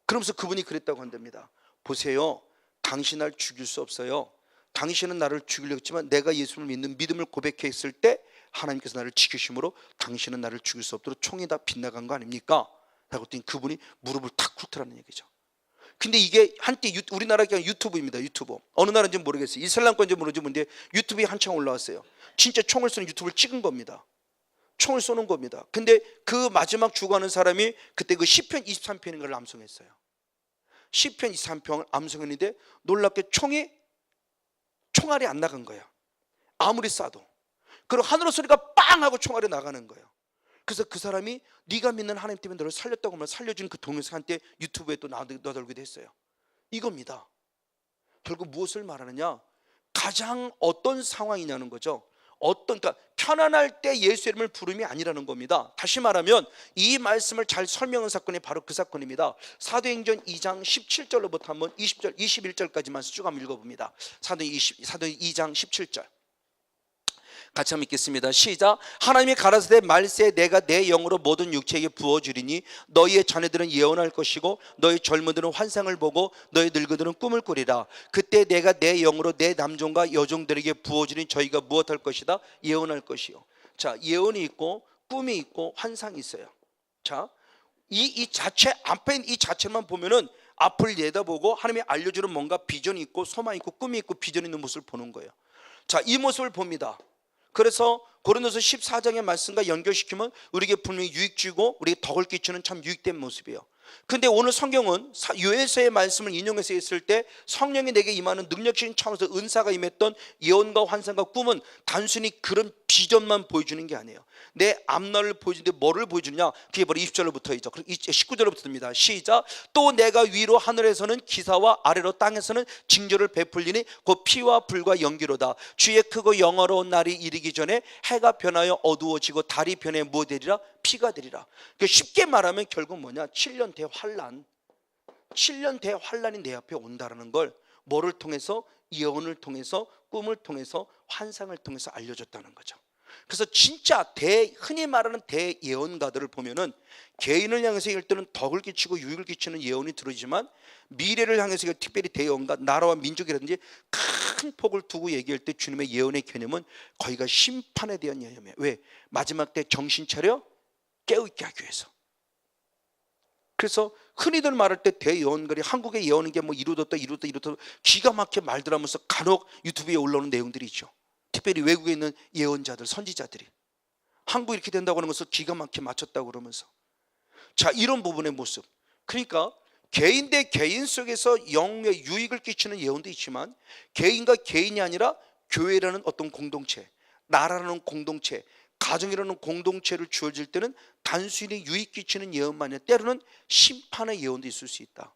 그러면서 그분이 그랬다고 한답니다. 보세요, 당신 날 죽일 수 없어요. 당신은 나를 죽이려고 했지만 내가 예수를 믿는 믿음을 고백했을 때 하나님께서 나를 지키심으로 당신은 나를 죽일 수 없도록 총이 다 빗나간 거 아닙니까? 라고 했더니 그분이 무릎을 탁 꿇더라는 얘기죠. 근데 이게 한때 우리나라 유튜브입니다. 유튜브. 어느 나라인지 모르겠어요. 이슬람 건지 모르지 뭔데 유튜브에 한창 올라왔어요. 진짜 총을 쏘는 유튜브를 찍은 겁니다. 총을 쏘는 겁니다. 근데 그 마지막 죽어가는 사람이 그때 그 시편 23편인가를 암송했어요. 시편 23편을 암송했는데 놀랍게 총알이 안 나간 거예요. 아무리 쏴도. 그리고 하늘의 소리가 빵 하고 총알이 나가는 거예요. 그래서 그 사람이 네가 믿는 하나님 때문에 너를 살렸다고 하면 살려준 그 동영상 한때 유튜브에 또 넣어달기도 했어요. 이겁니다. 결국 무엇을 말하느냐? 가장 어떤 상황이냐는 거죠. 그러니까 편안할 때 예수 이름을 부름이 아니라는 겁니다. 다시 말하면 이 말씀을 잘 설명한 사건이 바로 그 사건입니다. 사도행전 2장 17절로부터 한번 20절, 21절까지만 쭉 한번 읽어봅니다. 사도행전 2장 17절 같이 한번 읽겠습니다. 시작. 하나님이 가라사대 말세 내가 내 영으로 모든 육체에게 부어주리니 너희의 자녀들은 예언할 것이고 너희 젊은들은 환상을 보고 너희 늙은들은 꿈을 꾸리라. 그때 내가 내 영으로 내 남종과 여종들에게 부어주니 저희가 무엇할 것이다? 예언할 것이요. 자, 예언이 있고 꿈이 있고 환상이 있어요. 자, 이 자체 앞에 이 자체만 보면은 앞을 내다보고 하나님이 알려주는 뭔가 비전이 있고 소망이 있고 꿈이 있고 비전이 있는 모습을 보는 거예요. 자, 이 모습을 봅니다. 그래서 고린도서 14장의 말씀과 연결시키면 우리에게 분명히 유익주고 우리에게 덕을 끼치는 참 유익된 모습이에요. 근데 오늘 성경은 요엘서의 말씀을 인용해서 했을 때 성령이 내게 임하는 능력적인 차원에서 은사가 임했던 예언과 환상과 꿈은 단순히 그런 비전만 보여주는 게 아니에요. 내 앞날을 보여주는데 뭐를 보여주냐? 그게 바로 20절로부터이죠. 19절로부터입니다. 시작. 또 내가 위로 하늘에서는 기사와 아래로 땅에서는 징조를 베풀리니 곧 피와 불과 연기로다. 주의 크고 영화로운 날이 이르기 전에 해가 변하여 어두워지고 달이 변해 뭐 되리라? 피가 되리라. 쉽게 말하면 결국 뭐냐? 7년 대환란, 7년 대환란이 내 앞에 온다라는 걸 뭐를 통해서? 예언을 통해서, 꿈을 통해서, 환상을 통해서 알려줬다는 거죠. 그래서 진짜 흔히 말하는 대예언가들을 보면은 개인을 향해서 이럴 때는 덕을 끼치고 유익을 끼치는 예언이 들어지만 미래를 향해서 특별히 대예언가, 나라와 민족이라든지 큰 폭을 두고 얘기할 때 주님의 예언의 개념은 거의가 심판에 대한 예언이에요. 왜? 마지막 때 정신 차려 깨어있게 하기 위해서. 그래서 흔히들 말할 때 대예언가리 한국의 예언인 게 뭐 이루어졌다 기가 막히게 말들 하면서 간혹 유튜브에 올라오는 내용들이 있죠. 특별히 외국에 있는 예언자들, 선지자들이 한국 이렇게 된다고 하는 것을 기가 막히게 맞췄다고 그러면서, 자, 이런 부분의 모습. 그러니까 개인 대 개인 속에서 영의 유익을 끼치는 예언도 있지만 개인과 개인이 아니라 교회라는 어떤 공동체, 나라라는 공동체, 가정이라는 공동체를 주어질 때는 단순히 유익 끼치는 예언만이 아니라 때로는 심판의 예언도 있을 수 있다.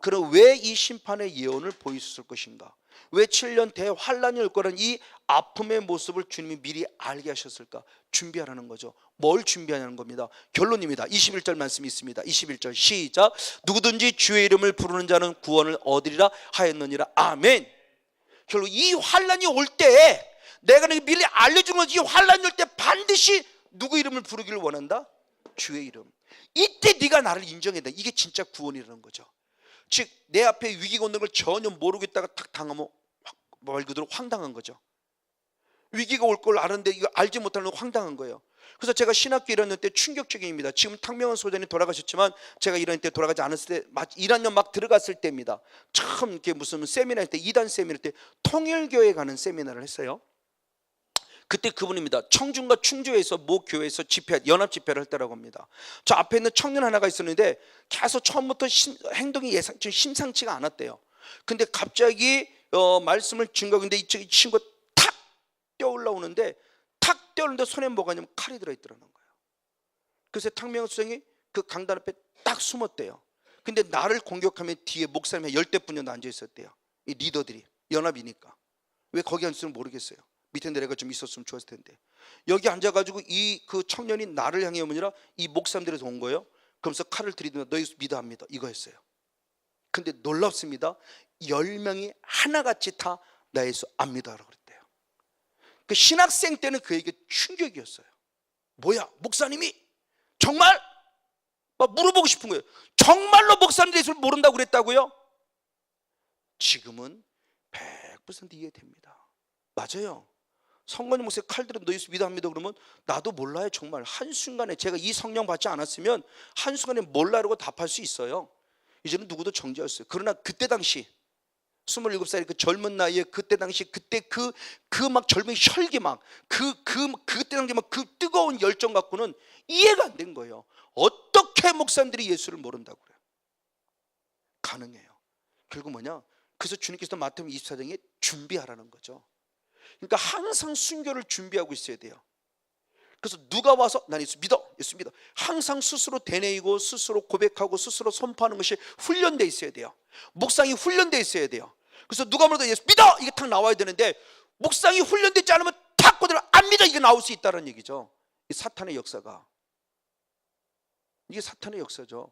그럼 왜 이 심판의 예언을 보였을 것인가? 왜 7년 대환란이 올 거라는 이 아픔의 모습을 주님이 미리 알게 하셨을까? 준비하라는 거죠. 뭘 준비하냐는 겁니다. 결론입니다. 21절 말씀이 있습니다. 21절 시작. 누구든지 주의 이름을 부르는 자는 구원을 얻으리라 하였느니라. 아멘. 결국 이 환란이 올 때 내가 너에게 미리 알려주는 거지. 이 환란이 올 때 반드시 누구 이름을 부르기를 원한다? 주의 이름. 이때 네가 나를 인정해야 돼. 이게 진짜 구원이라는 거죠. 즉 내 앞에 위기가 오는 걸 전혀 모르고 있다가 탁 당하면 말 그대로 황당한 거죠. 위기가 올 걸 아는데 이거 알지 못하는 건 황당한 거예요. 그래서 제가 신학교 1학년 때 충격적인 일입니다. 지금 탕명한 소장이 돌아가셨지만 제가 1학년 때 돌아가지 않았을 때 1학년 막 들어갔을 때입니다. 처음 이렇게 무슨 세미나 할 때 2단 세미나 때 통일교회 가는 세미나를 했어요. 그때 그분입니다. 청중과 충주에서 모 교회에서 집회, 연합 집회를 할 때라고 합니다. 저 앞에 있는 청년 하나가 있었는데 계속 처음부터 행동이 심상치가 않았대요. 근데 갑자기 말씀을 증거하는데 이 친구가 탁 뛰어올라오는데 탁 뛰어오는데 손에 뭐가 있냐면 칼이 들어있더라는 거예요. 그래서 탕명호 수장이 그 강단 앞에 딱 숨었대요. 근데 나를 공격하면 뒤에 목사님이 10대 분이 앉아 있었대요. 이 리더들이 연합이니까. 왜 거기 앉을지는 모르겠어요. 밑에 내려가 좀 있었으면 좋았을 텐데. 여기 앉아가지고 이 그 청년이 나를 향해 오니라 이 목사님들에서 온 거예요. 그러면서 칼을 들이대며 너 예수 믿어 안 믿어? 이거 했어요. 근데 놀랍습니다. 10명이 하나같이 다 나 예수 안 믿어라고 그랬대요. 그 신학생 때는 그에게 충격이었어요. 뭐야 목사님이 정말? 막 물어보고 싶은 거예요. 정말로 목사님들 예수를 모른다고 그랬다고요? 지금은 100% 이해됩니다. 맞아요. 성관님 목사님 칼 들으면 너 예수 믿어 안 믿어 그러면 나도 몰라요. 정말 한순간에 제가 이 성령 받지 않았으면 한순간에 몰라라고 답할 수 있어요. 이제는 누구도 정죄했어요. 그러나 그때 당시 27살의 그 젊은 나이에 그때 당시 그때 그 막 젊은 혈기 막 그때 당시 막 그 뜨거운 열정 갖고는 이해가 안 된 거예요. 어떻게 목사님들이 예수를 모른다고 그래요? 가능해요. 결국 뭐냐? 그래서 주님께서 마태복음 24장에 준비하라는 거죠. 그러니까 항상 순교를 준비하고 있어야 돼요. 그래서 누가 와서 난 예수 믿어, 예수 믿어. 항상 스스로 되뇌이고 스스로 고백하고 스스로 선포하는 것이 훈련되어 있어야 돼요. 묵상이 훈련되어 있어야 돼요. 그래서 누가 말해도 예수 믿어 이게 탁 나와야 되는데 묵상이 훈련되지 않으면 탁 그대로 안 믿어 이게 나올 수 있다는 얘기죠. 이 사탄의 역사가. 이게 사탄의 역사죠.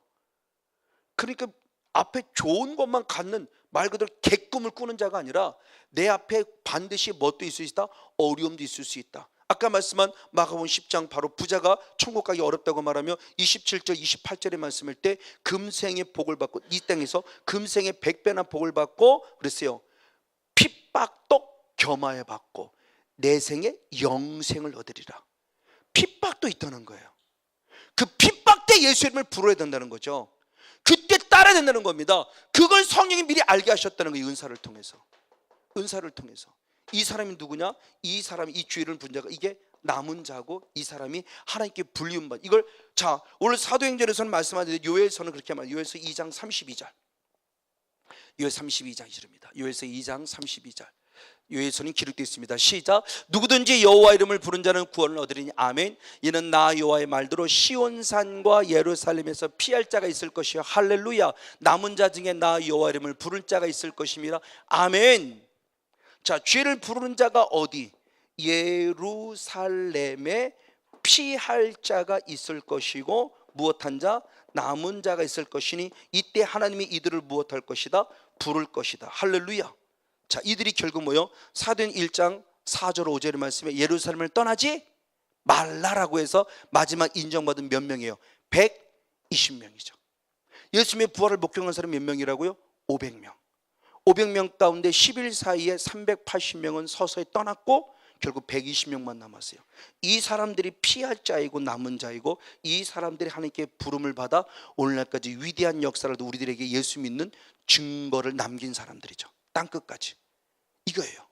그러니까 앞에 좋은 것만 갖는 말 그대로 개꿈을 꾸는 자가 아니라 내 앞에 반드시 뭣도 있을 수 있다? 어려움도 있을 수 있다. 아까 말씀한 마가복음 10장 바로 부자가 천국 가기 어렵다고 말하며 27절 28절의 말씀일 때 금생의 복을 받고 이 땅에서 금생의 100배나 복을 받고 그랬어요. 핍박도 겸하여 받고 내생의 영생을 얻으리라. 핍박도 있다는 거예요. 그 핍박 때 예수 이름을 부르어야 된다는 거죠. 그때 따라야 된다는 겁니다. 그걸 성령이 미리 알게 하셨다는 거예요. 은사를 통해서. 은사를 통해서. 이 사람이 누구냐? 이 사람이 이 주의를 부른 자가 이게 남은 자고 이 사람이 하나님께 불리운 바. 이걸 자 오늘 사도행전에서는 말씀하는데 요엘서는 그렇게 말해요. 요엘서 2장 32절. 요엘 32장입니다. 요엘서 2장 32절. 요엘서는 기록되어 있습니다. 시작. 누구든지 여호와 이름을 부른 자는 구원을 얻으리니 아멘. 이는 나 여호와의 말대로 시온산과 예루살렘에서 피할 자가 있을 것이요 할렐루야. 남은 자 중에 나 여호와 이름을 부를 자가 있을 것임이라 아멘. 자 죄를 부르는 자가 어디? 예루살렘에 피할 자가 있을 것이고 무엇한 자? 남은 자가 있을 것이니 이때 하나님이 이들을 무엇할 것이다? 부를 것이다. 할렐루야. 자 이들이 결국 뭐요? 사도행 1장 4절 5절의 말씀에 예루살렘을 떠나지 말라라고 해서 마지막 인정받은 몇 명이에요? 120명이죠. 예수님의 부활을 목격한 사람이 몇 명이라고요? 500명. 500명 가운데 10일 사이에 380명은 서서히 떠났고 결국 120명만 남았어요. 이 사람들이 피할 자이고 남은 자이고 이 사람들이 하나님께 부름을 받아 오늘날까지 위대한 역사를 우리들에게 예수 믿는 증거를 남긴 사람들이죠. 땅끝까지. 이거예요.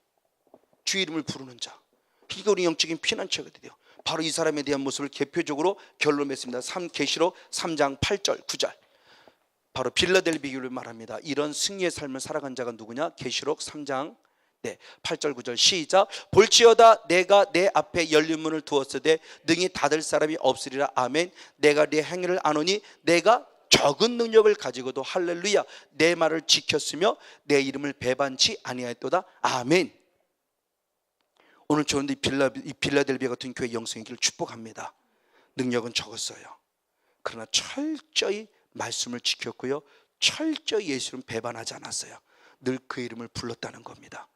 주의 이름을 부르는 자. 그러니까 우리 영적인 피난처가 돼요. 바로 이 사람에 대한 모습을 대표적으로 결론 맺습니다. 계시록 3장 8절 9절. 바로 빌라델비교를 말합니다. 이런 승리의 삶을 살아간 자가 누구냐? 계시록 3장 8절 9절 시작. 볼지어다 내가 내 앞에 열린 문을 두었으되 능히 닫을 사람이 없으리라 아멘. 내가 네 행위를 아노니 내가 적은 능력을 가지고도 할렐루야 내 말을 지켰으며 내 이름을 배반치 아니하였도다 아멘. 오늘 저는 이 빌라델비아 같은 교회 영성이기를 축복합니다. 능력은 적었어요. 그러나 철저히 말씀을 지켰고요 철저히 예수를 배반하지 않았어요. 늘 그 이름을 불렀다는 겁니다.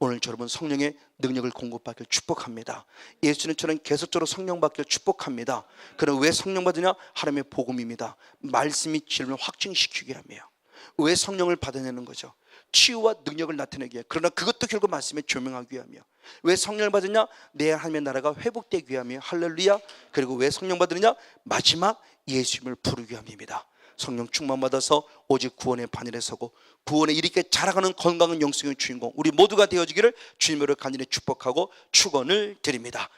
오늘 여러분 성령의 능력을 공급받길 축복합니다. 예수는 저는 계속적으로 성령 받길 축복합니다. 그럼 왜 성령 받으냐? 하나님의 복음입니다. 말씀이 진리를 확증시키게 하며. 왜 성령을 받아내는 거죠? 치유와 능력을 나타내기 위해. 그러나 그것도 결국 말씀에 조명하기 위하며. 왜 성령을 받으냐? 내 하나님의 나라가 회복되기 위하며. 할렐루야. 그리고 왜 성령 받으느냐? 마지막 예수님을 부르기 위함입니다. 성령 충만 받아서 오직 구원의 반열에 서고 구원에 이르게 자라가는 건강한 영성의 주인공 우리 모두가 되어지기를 주님으로 간절히 축복하고 축원을 드립니다.